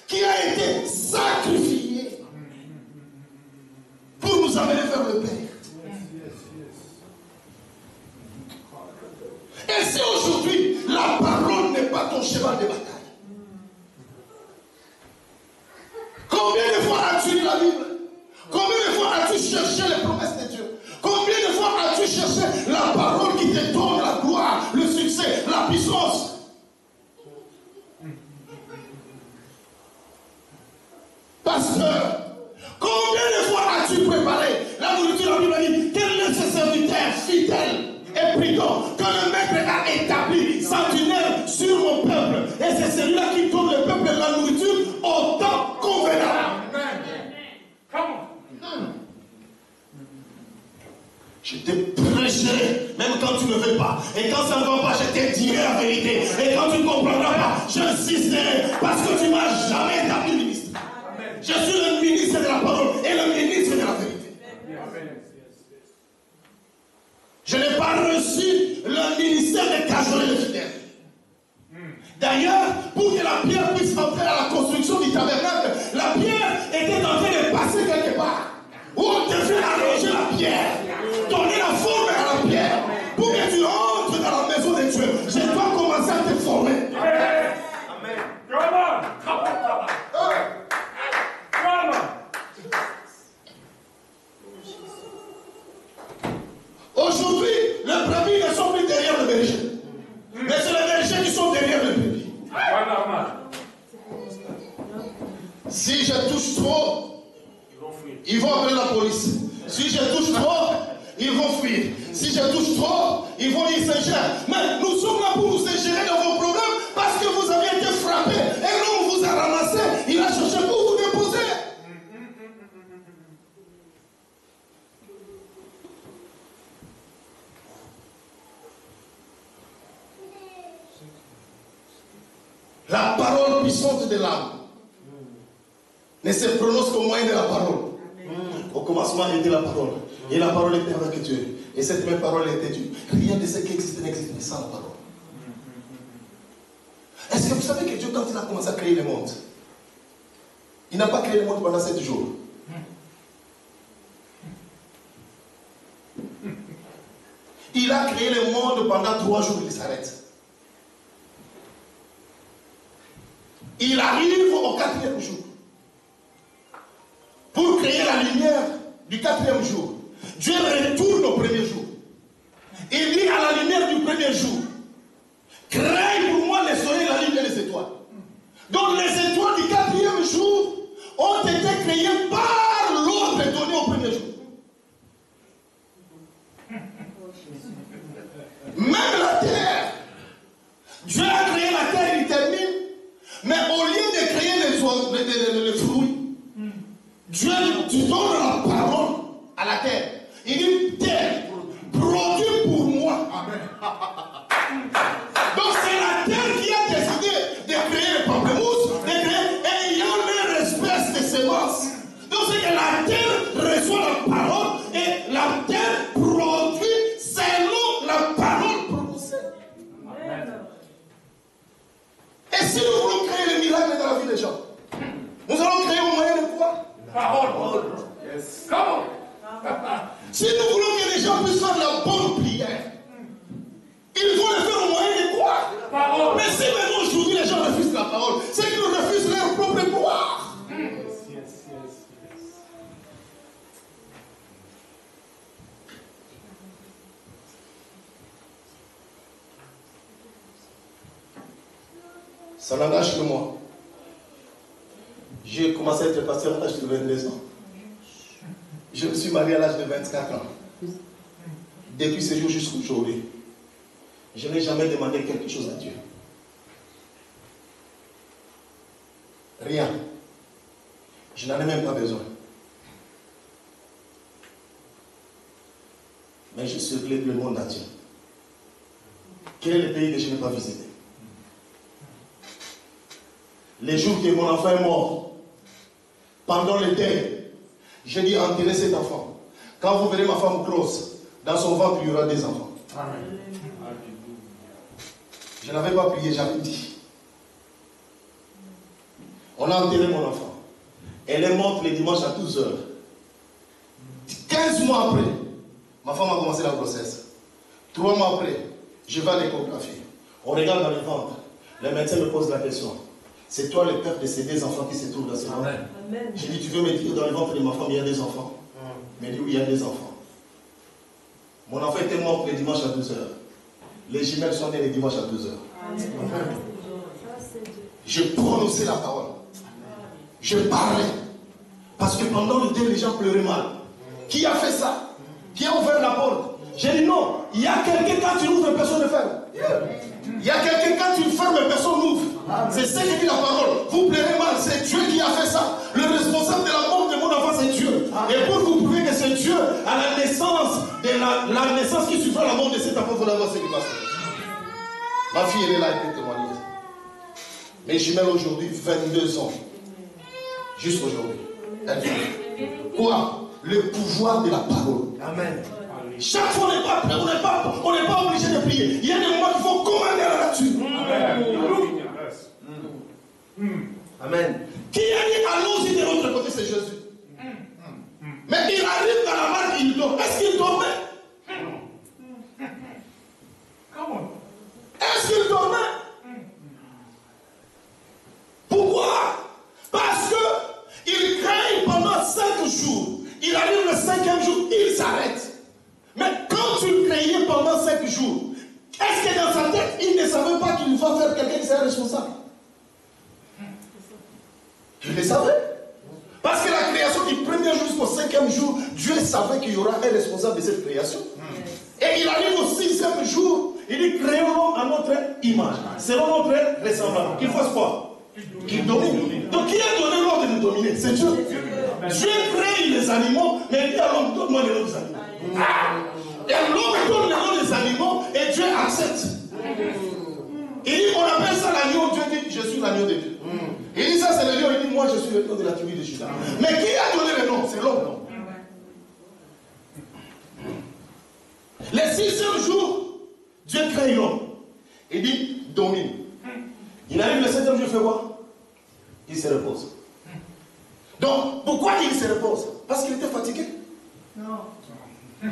qui a été sacrifiée pour nous amener vers le Père. Et si aujourd'hui la parole n'est pas ton cheval de bataille, combien de fois as-tu lu la Bible? Combien de fois as-tu cherché les promesses de Dieu? Combien de fois as-tu cherché la parole qui te donne la gloire, le succès, la puissance? Pasteur, combien de fois as-tu préparé la nourriture? La Bible dit, quel est ce serviteur fidèle et prudent que le maître a établi sentinelle sur mon peuple? Et c'est celui-là qui donne le peuple la nourriture au temps convenable. Je te prêcherai, même quand tu ne veux pas. Et quand ça ne va pas, je te dirai la vérité. Et quand tu ne comprendras pas, j'insisterai. Parce que tu ne m'as jamais établi ministre. Je suis le ministre de la parole et le ministre de la vérité. Je n'ai pas reçu le ministère de cajoler les fidèles. D'ailleurs, pour que la pierre puisse entrer à la construction du tabernacle, la pierre était en train de passer quelque part. Où on devait arranger la pierre, donner la forme à la pierre, pour que tu entres dans la maison de Dieu. Je dois commencer à te former. Amen. Aujourd'hui, les brebis ne sont plus derrière le berger. Mais c'est les bergers qui sont derrière les brebis. Si je touche trop, ils vont appeler la police. Si je touche trop, ils vont fuir. Si je touche trop, ils vont y s'ingérer. Mais nous sommes là pour nous ingérer dans vos problèmes parce que vous avez été frappés. Et l'homme vous a ramassé. Il a cherché pour vous déposer. La parole puissante de l'âme ne se prononce qu'au moyen de la parole. Au commencement était la parole. Et la parole était avec Dieu. Et cette même parole était Dieu. Rien de ce qui existe n'existe sans la parole. Est-ce que vous savez que Dieu, quand il a commencé à créer le monde, il n'a pas créé le monde pendant 7 jours. Il a créé le monde pendant 3 jours, il s'arrête. Il arrive au 4e jour. Pour créer la lumière du 4e jour. Dieu retourne au 1er jour. Il dit à la lumière du 1er jour, crée pour moi le soleil, la lune et les étoiles. Donc les étoiles du 4e jour ont été créées par l'ordre donné au 1er jour. Même la terre. Dieu a créé la terre, il termine. Mais au lieu de créer les fruits, Dieu donne la parole à la terre. Il dit, terre, produis pour moi. Amen. Si nous voulons que les gens puissent faire la bonne prière, il faut le faire au moyen de quoi? Mais si maintenant aujourd'hui les gens refusent la parole, c'est qu'ils refusent leur propre gloire. Ça n'engage que moi. J'ai commencé à être pasteur à l'âge de 22 ans. Je me suis marié à l'âge de 24 ans. Depuis ce jour jusqu'à aujourd'hui, je n'ai jamais demandé quelque chose à Dieu. Rien. Je n'en ai même pas besoin. Mais je surveille le monde entier. Quel est le pays que je n'ai pas visité? Les jours que mon enfant est mort, pendant le deuil, j'ai dit enterrer cet enfant. Quand vous verrez ma femme grosse, dans son ventre, il y aura des enfants. Amen. Je n'avais pas prié, j'avais dit. On a enterré mon enfant. Elle est morte le dimanche à 12 h. 15 mois après, ma femme a commencé la grossesse. 3 mois après, je vais à l'échographie. On regarde dans le ventre. Le médecin me pose la question. C'est toi le père de ces 2 enfants qui se trouvent dans ce ventre? J'ai dit, tu veux me dire dans le ventre de ma femme, il y a des enfants? Il m'a dit, oui, il y a des enfants. Mon enfant était mort le dimanche à 12 h. Les jumelles sont nées le dimanche à 12 h. Je prononçais la parole. Je parlais. Parce que pendant le deuil, les gens pleuraient mal. Qui a fait ça? Qui a ouvert la porte? J'ai dit non. Il y a quelqu'un quand tu ouvres, personne ne ferme. Il y a quelqu'un quand tu fermes, personne n'ouvre. C'est ce que dit la parole. Vous pleurez mal, c'est Dieu qui a fait ça. Le responsable de la mort de mon enfant, c'est Dieu. Et pour vous prouver que c'est Dieu, à la naissance, la naissance qui suivra la mort de cet enfant, vous allez voir ce qui passe. Ma fille, elle est là, elle peut témoigner. Mes jumelles aujourd'hui, 22 ans. Juste aujourd'hui. Quoi? Le pouvoir de la parole. Amen. Chaque fois, on n'est pas obligé de prier. Il y a des moments qu'il faut commander à la nature. Amen. Qui a dit allons-y de l'autre côté, c'est Jésus. Mais il arrive dans la marque, il dort. Est-ce qu'il dormait? Est-ce qu'il dormait? Pourquoi? Parce que il craint pendant 5 jours. Il arrive le 5e jour, il s'arrête. Mais quand tu craignais pendant 5 jours, est-ce que dans sa tête, il ne savait pas qu'il va faire quelqu'un qui serait responsable? Il le savait. Parce que la création du 1er jour jusqu'au 5e jour, Dieu savait qu'il y aura un responsable de cette création. Et il arrive au 6e jour, il dit créons à notre image, selon notre ressemblance. Qu'il fasse quoi? Qu'il domine. Donc qui a donné l'ordre de dominer? C'est Dieu. Dieu crée les animaux, mais il dit à l'homme, donne-moi les noms des animaux. Et l'homme donne les noms des animaux et Dieu accepte. Il dit, on appelle ça l'agneau. Dieu dit, je suis l'agneau de Dieu. Il dit, ça c'est le lion. Il dit, moi je suis le lion de la tribu de Juda. Mais qui a donné le nom? C'est l'homme, non? Le 6e jour, Dieu crée l'homme. Il dit, domine. Il arrive le 7e jour, il fait quoi? Il se repose. Donc, pourquoi il se repose? Parce qu'il était fatigué? Non.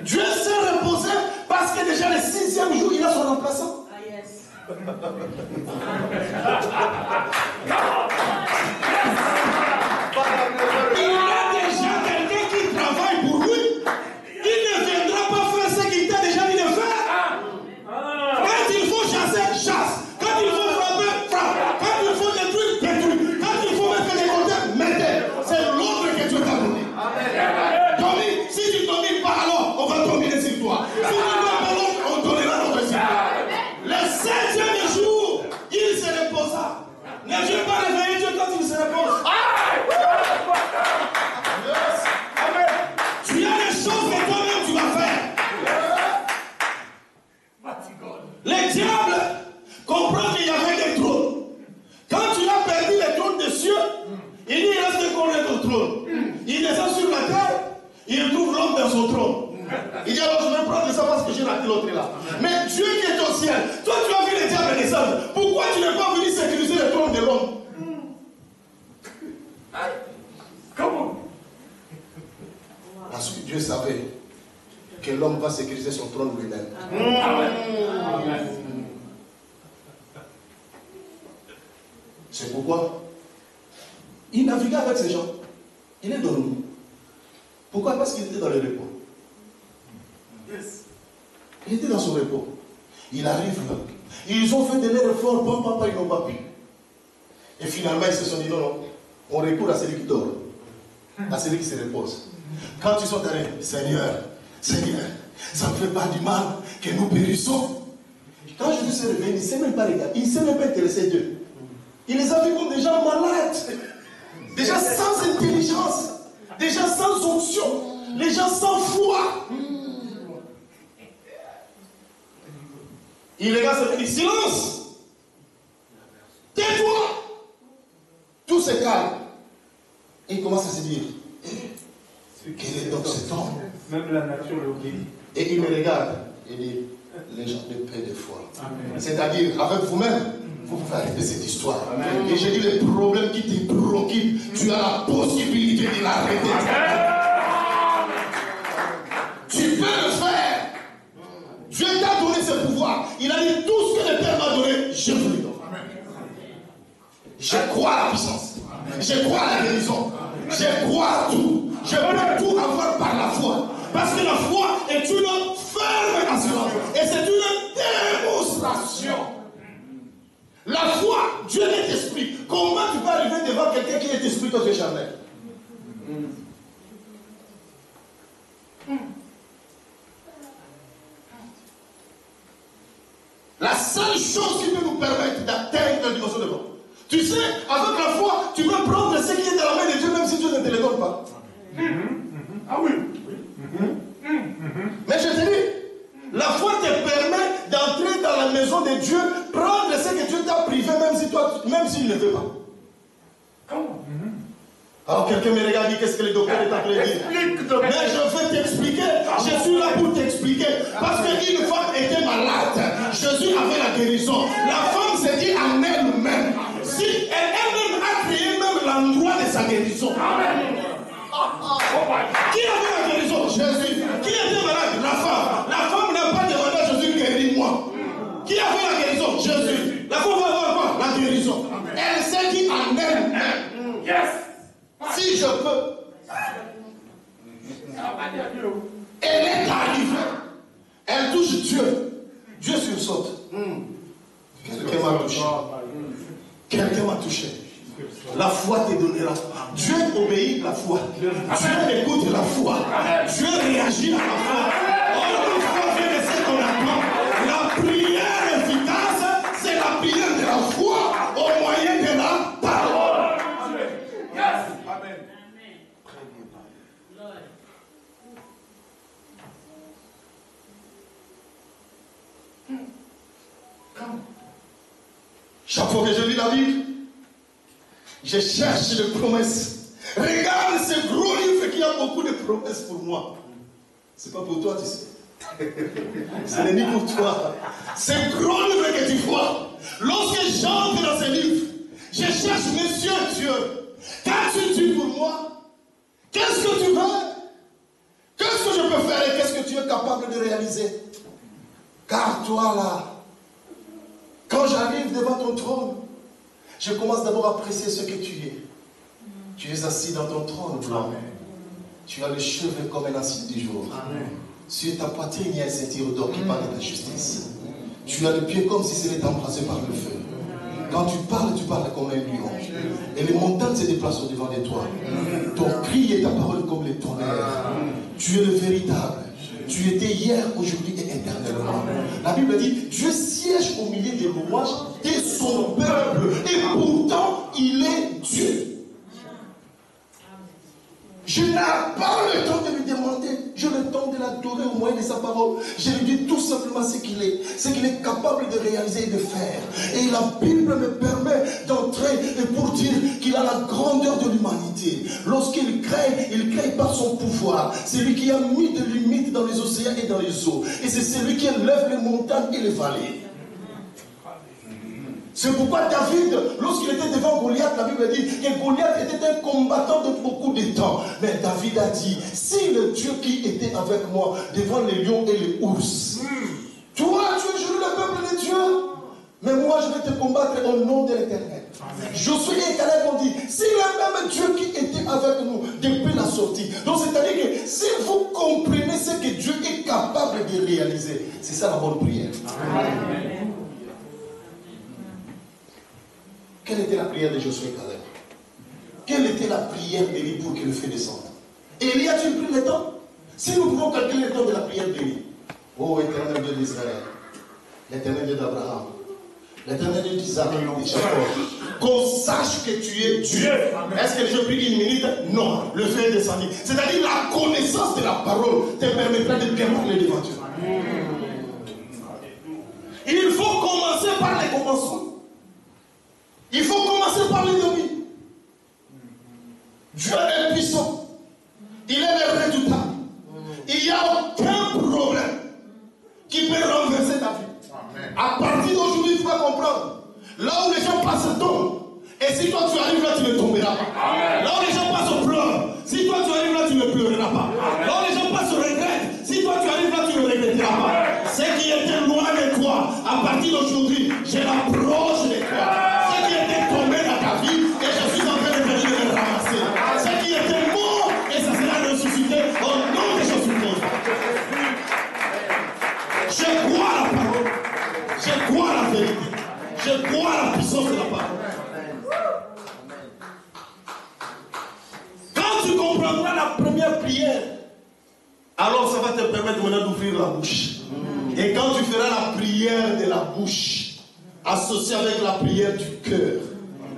Dieu s'est reposé parce que déjà le 6e jour, il a son remplaçant. Ah yes. Il a déjà quelqu'un qui travaille pour lui. Il ne viendra pas faire ce qu'il t'a déjà dit de faire. Quand il faut chasser, chasse. Quand il faut frapper, frappe. Quand il faut détruire, détruire. Quand il faut mettre des côtés, mettez. C'est l'ordre que Dieu t'a donné. Domine. Si tu ne domines pas, alors on va dominer sur toi. Si tu ne domines pas, alors on donnera notre sur toi. Le 7e jour, il se reposa. Ne viens pas réveiller Dieu quand il se repose. Tu as des choses que toi-même tu vas faire. Les diables comprennent qu'il y avait des trônes. Quand tu as perdu les trônes des cieux, il dit il reste encore un trône. Il descend sur la terre, il trouve l'homme dans son trône. Il dit alors je vais prendre ça parce que j'ai raté l'autre là. Mais Dieu qui est au ciel, toi tu as vu les diables descendre. Pourquoi tu n'es pas venu sécuriser le trône de l'homme? Comment? Parce que Dieu savait que l'homme va sécuriser son trône lui-même. C'est pourquoi il naviguait avec ces gens. Il est dormi. Pourquoi? Parce qu'il était dans le repos. Il était dans son repos. Il arrive là. Ils ont fait de leur effort, ils n'ont pas pu. Et finalement, ils se sont dit, non, on recourt à celui qui dort, à celui qui se repose. Quand ils sont allés, Seigneur, ça ne fait pas du mal que nous périssons. Quand Jésus s'est réveillé, il ne s'est même pas regardé, il ne s'est même pas intéressé d'eux. Il les a vus comme des gens malades, des gens sans intelligence, des gens sans onction, les gens sans foi. Il regarde, il dit silence, tais-toi. Tout se calme. Et il commence à se dire, quel est donc cet homme? Même la nature le obéit. Et il me regarde et dit, les gens de paix de foi. C'est-à-dire, avec vous-même, vous pouvez arrêter cette histoire. Amen. Et j'ai dit, les problèmes qui te préoccupent, tu as la possibilité de l'arrêter. Tu peux le faire. Dieu t'a donné ce pouvoir. Il a dit, tout ce que le Père m'a donné, je vous le donne. Je crois à la puissance. Je crois à la guérison. Je crois à tout. Je peux tout avoir par la foi. Parce que la foi est une ferme assurance. Et c'est une démonstration. La foi, Dieu est esprit. Comment tu peux arriver devant quelqu'un qui est esprit, toi tu es charnel? La seule chose qui peut nous permettre d'atteindre la dimension de Dieu. Tu sais, avec la foi, tu peux prendre ce qui est dans la main de Dieu, même si Dieu ne te le donne pas. Ah oui. Mais je te dis, la foi te permet d'entrer dans la maison de Dieu, prendre ce que Dieu t'a privé, même s'il ne veut pas. Alors quelqu'un me regarde et dit, qu'est-ce que le docteur est en train de dire? Mais je vais t'expliquer, je suis là pour t'expliquer. Parce qu'une femme était malade, Jésus avait la guérison. La femme s'est dit en elle-même, si elle-même a créé même l'endroit de sa guérison. Qui avait la guérison? Jésus. Qui était malade? La femme. La femme n'a pas demandé à Jésus, guéris-moi. Qui avait la guérison? Jésus. La femme va avoir quoi? La guérison. Elle s'est dit en elle-même. Yes. Si je peux. Elle est arrivée. Elle touche Dieu. Dieu sursaute. Quelqu'un m'a touché. Quelqu'un m'a touché. La foi te donnera. Dieu obéit la foi. Dieu écoute la foi. Dieu réagit à la foi. Or, une fois fait ce qu'on attend, la prière efficace, c'est la prière de la foi au moyen de la parole. Amen. Chaque fois que je lis la Bible, je cherche des promesses. Regarde ce gros livre qui a beaucoup de promesses pour moi. C'est pas pour toi, tu sais. Ce n'est ni pour toi. Ce gros livre que tu vois, lorsque j'entre dans ce livre, je cherche, Monsieur Dieu, qu'as-tu dit pour moi? Qu'est-ce que tu veux? Qu'est-ce que je peux faire et qu'est-ce que tu es capable de réaliser? Car toi là, quand j'arrive devant ton trône, je commence d'abord à apprécier ce que tu es. Tu es assis dans ton trône blanc. Tu as les cheveux comme un assis du jour. Amen. Sur ta poitrine, il y a un ceinture d'or qui parle de ta justice. Tu as les pieds comme si c'était embrasé par le feu. Quand tu parles comme un lion. Et les montagnes se déplacent au devant de toi. Ton cri et ta parole comme les tonnerres. Tu es le véritable. Tu étais hier, aujourd'hui et éternellement. La Bible dit, Dieu siège au milieu des louanges de son peuple. Et pourtant, il est Dieu. Je n'ai pas le temps de lui demander, j'ai le temps de l'adorer au moyen de sa parole. Je lui dis tout simplement ce qu'il est capable de réaliser et de faire. Et la Bible me permet d'entrer et pour dire qu'il a la grandeur de l'humanité. Lorsqu'il crée par son pouvoir. C'est lui qui a mis des limites dans les océans et dans les eaux. Et c'est celui qui élève les montagnes et les vallées. C'est pourquoi David, lorsqu'il était devant Goliath, la Bible dit que Goliath était un combattant de beaucoup de temps. Mais David a dit, si le Dieu qui était avec moi devant les lions et les ours, toi tu es juré le peuple de Dieu, mais moi je vais te combattre au nom de l'Éternel. Josué et Caleb ont dit, si le même Dieu qui était avec nous depuis la sortie. Donc c'est-à-dire que si vous comprenez ce que Dieu est capable de réaliser, c'est ça la bonne prière. Amen. Quelle était la prière de Josué et Caleb? Quelle était la prière d'Élie pour qu'il le fait descendre? Élie a-t-il pris le temps? Si nous pouvons calculer le temps de la prière d'Élie. Oh éternel Dieu d'Israël, l'éternel Dieu d'Abraham, l'éternel Dieu d'Isaac et de Jacob, qu'on sache que tu es Dieu. Est-ce que je prie une minute? Non, le feu est descendu. C'est-à-dire la connaissance de la parole te permettra de bien parler devant Dieu. Il faut commencer par les commencements. Il faut commencer par l'ennemi. Dieu est puissant. Il est le redoutable. Il n'y a aucun problème qui peut renverser ta vie. Amen. À partir d'aujourd'hui, il faut comprendre. Là où les gens passent tombent. Et si toi tu arrives là, tu ne tomberas pas. Amen. Là où les gens passent au pleurs. Si toi tu arrives là, tu ne pleureras pas. Amen. Là où les gens passent au regret. Si toi tu arrives là, tu ne regretteras pas. Ce qui était loin de toi, à partir d'aujourd'hui, je l'approche de toi. Ce qui était tombé dans ta vie, et je suis en train de venir le ramasser. Ce qui était mort, et ça sera ressuscité au nom de Jésus-Christ. Je crois à la parole. Je crois à la vérité. Je crois à la puissance de la parole. Quand tu comprendras la première prière, alors ça va te permettre maintenant d'ouvrir la bouche. Et quand tu feras la prière de la bouche, associée avec la prière du cœur,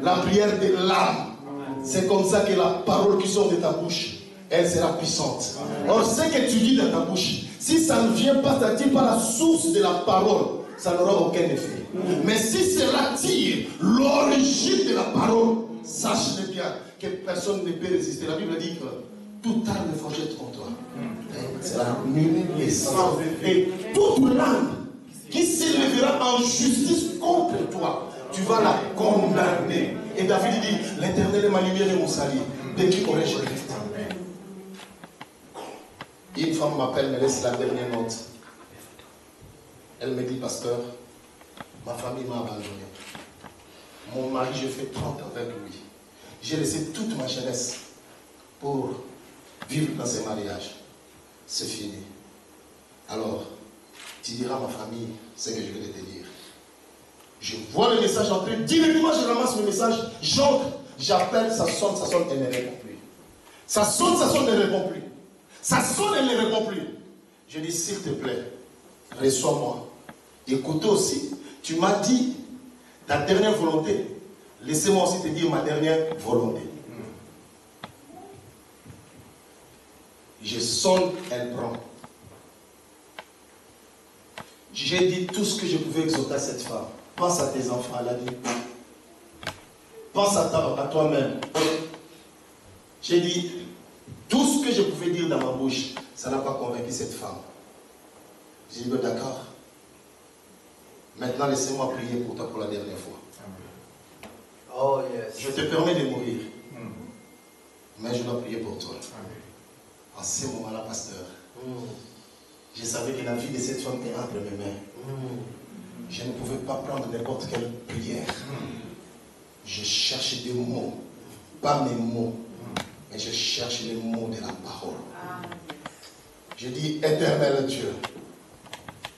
la prière de l'âme, c'est comme ça que la parole qui sort de ta bouche, elle sera puissante. Or, ce que tu dis dans ta bouche, si ça ne vient pas, c'est-à-dire par la source de la parole, ça n'aura aucun effet. Mais si cela tire l'origine de la parole, sache bien que personne ne peut résister. La Bible dit que toute arme forgée contre toi sera nulle et sans effet. Et toute langue qui s'élèvera en justice contre toi, tu vas la condamner. Et David dit, l'Éternel est ma lumière et mon salut. De qui aurais-je rêvé? Une femme m'appelle, me laisse la dernière note. Elle me dit, pasteur, ma famille m'a abandonné. Mon mari, je fais 30 ans avec lui. J'ai laissé toute ma jeunesse pour vivre dans ce mariage. C'est fini. Alors, tu diras à ma famille ce que je vais te dire. Je vois le message entrer, directement je ramasse le message, j'entre, j'appelle, ça sonne, elle ne répond plus. Ça sonne, elle ne répond plus. Ça sonne, elle ne répond plus. Je dis, s'il te plaît, reçois-moi. Écoute aussi, tu m'as dit ta dernière volonté. Laissez-moi aussi te dire ma dernière volonté. Je sonne, elle prend. J'ai dit tout ce que je pouvais exhorter à cette femme. Pense à tes enfants, elle a dit. Pense à toi-même. J'ai dit tout ce que je pouvais dire dans ma bouche, ça n'a pas convaincu cette femme. J'ai dit d'accord. Maintenant, laissez-moi prier pour toi pour la dernière fois. Oh, yes. Je te permets de mourir. Mais je dois prier pour toi. En ce moment-là, pasteur, je savais que la vie de cette femme est entre mes mains. Je ne pouvais pas prendre n'importe quelle prière. Je cherche des mots, pas mes mots, mais je cherche les mots de la parole. Je dis, éternel Dieu,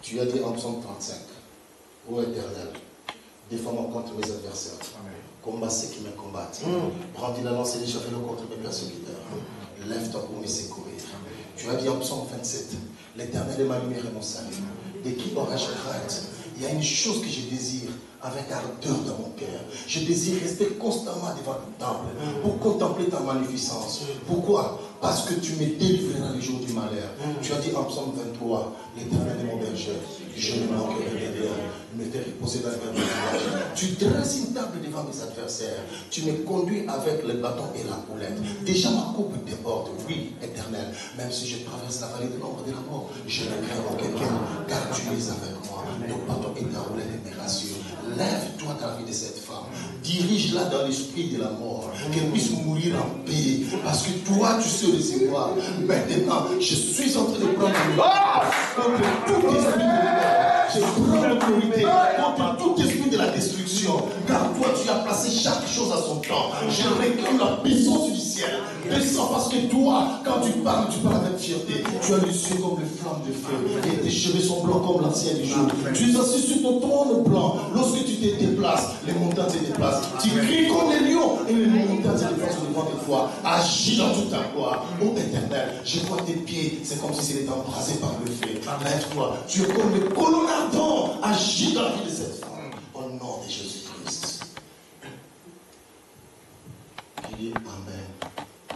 tu as dit en psaume 35, ô éternel, défends-moi contre mes adversaires. Combat ceux qui me combattent. Brandis la lance et l'échafaud contre mes persécuteurs. Lève-toi pour me secourir. Tu as dit en psaume 27, l'Éternel est ma lumière et mon salut. De qui aurais-je crainte? Il y a une chose que je désire avec ardeur dans mon cœur. Je désire rester constamment devant ton temple pour contempler ta magnificence. Pourquoi? Parce que tu me délivreras les jours du malheur. Tu as dit en psaume 23, l'Éternel est mon berger. Je ne manquerai de rien. me fait reposer dans les mains de Dieu. Tu dresses une table devant mes adversaires. Tu me conduis avec le bâton et la houlette. Déjà ma coupe déborde. Oui, Éternel, même si je traverse la vallée de l'ombre de la mort, je ne crains aucun, car tu es avec moi. Ton bâton et ta houlette me rassurent. Lève-toi dans la vie de cette femme. Dirige-la dans l'esprit de la mort. Qu'elle puisse mourir en paix. Parce que toi, tu sais recevoir. Maintenant, je suis en train de prendre contre tout esprit de mort. Je prends l'autorité contre tout esprit de la destruction. Car toi, tu as placé chaque chose à son temps. Je réclame la puissance du ciel. Descends parce que toi, quand tu parles avec fierté. Tu as les yeux comme les flammes de feu. Et tes cheveux sont blancs comme l'ancien du jour. Tu es assis sur ton trône blanc. Lorsque tu te déplaces, les montagnes se déplacent. Tu cries comme les lions et les montagnes se déplacent au devant de toi. Agis dans toute ta gloire. Ô Éternel, je vois tes pieds. C'est comme si c'était embrasé par le feu. Lève-toi. Tu es comme le colonne ardent. Agis dans la vie de cette femme. Au nom de Jésus-Christ. Je dis Amen.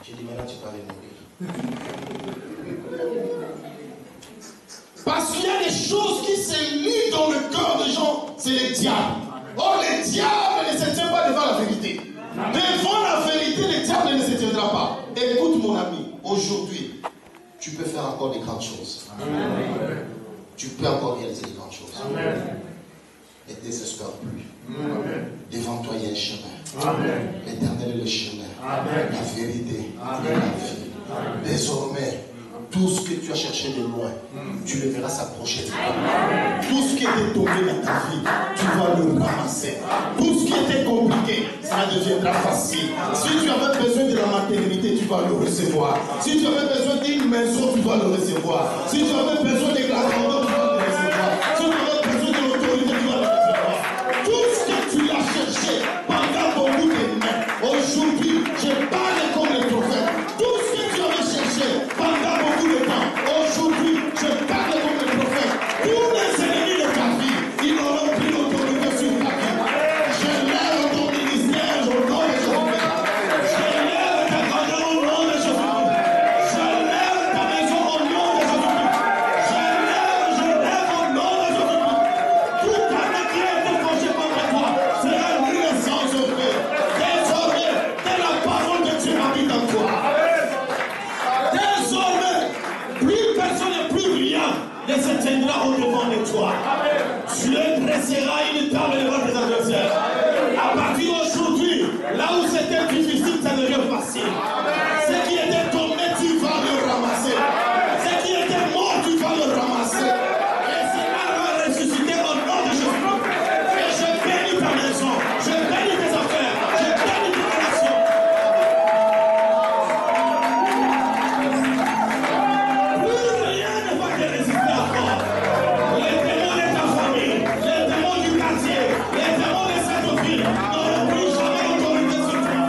Je dis maintenant tu peux aller mourir. Parce qu'il y a des choses qui se lient dans le cœur des gens, c'est les diables. Or, les diables ne se tiennent pas devant la vérité. Devant la vérité, les diables ne se tiendra pas. Écoute mon ami, aujourd'hui, tu peux faire encore des grandes choses. Amen. Tu peux encore réaliser des grandes choses. Amen. Ne désespère plus. Amen. Devant toi, il y a un chemin. L'Éternel est le chemin. Amen. La vérité. Amen. Et la vie. Amen. Désormais, tout ce que tu as cherché de loin, tu le verras s'approcher. Tout ce qui était tombé dans ta vie, tu vas le ramasser. Tout ce qui était compliqué, ça deviendra facile. Si tu avais besoin de la maternité, tu vas le recevoir. Si tu avais besoin d'une maison, tu vas le recevoir. Si tu avais besoin de la grandeur, tu vas le recevoir. Si tu avais besoin de l'autorité, tu vas le recevoir. Tout ce que tu as cherché pendant beaucoup de temps, aujourd'hui, je parle comme le prophète. Tout ce que tu avais cherché pendant beaucoup de temps, aujourd'hui, je parle comme le prophète. Tous les ennemis de ta vie, ils auront pris l'autorité sur ta vie. Je lève ton ministère au nom de Jésus-Christ. Je lève ta grandeur au nom de Jésus-Christ. Je lève ta maison au nom de Jésus-Christ. Je lève au nom de Jésus-Christ. Tout année qui a été forgé contre toi sera nul sans œuvre. Désormais, c'est la parole de Dieu habite en toi. Désormais, plus personne et plus rien ne se tiendra au devant de toi. Tu dresseras une table devant tes adversaires. À partir d'aujourd'hui, là où c'était difficile, ça devient facile. Ce qui était tombé, tu vas le ramasser. Ce qui était mort, tu vas le ramasser. Et cela va ressusciter au nom de Jésus. Et je bénis ta maison, je bénis tes affaires, je bénis tes relations. Plus rien ne va te résister encore. Les démons de ta famille, les démons du quartier, les démons de cette ville n'auront plus jamais autorité sur toi.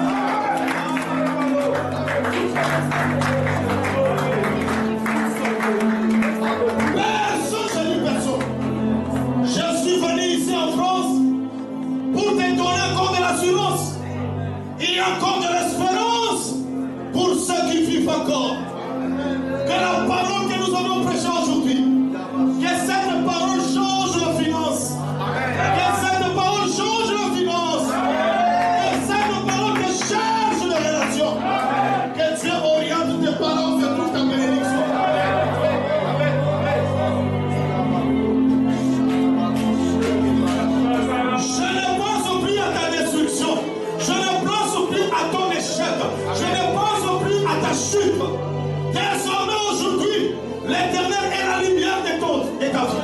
Personne, je dis personne. Je suis venu ici en France pour te donner encore de l'assurance. Il y a encore de l'espérance pour ceux qui vivent encore. Que la parole que nous avons prêchée aujourd'hui, que cette parole change la finance. Que cette parole change la finance. Que cette parole te change de relation. Que Dieu oriente tes paroles vers toute ta bénédiction. Je ne pense plus à ta destruction. Je ne pense plus à ton échec. Je ne pense plus à ta chute. Désormais aujourd'hui, l'Éternel est la lumière de ta vie.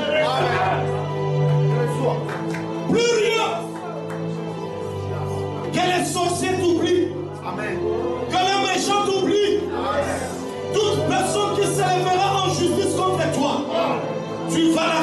Plus rien. Que les sorciers t'oublient. Que les méchants t'oublient. Toute personne qui se lèvera en justice contre toi, tu vas la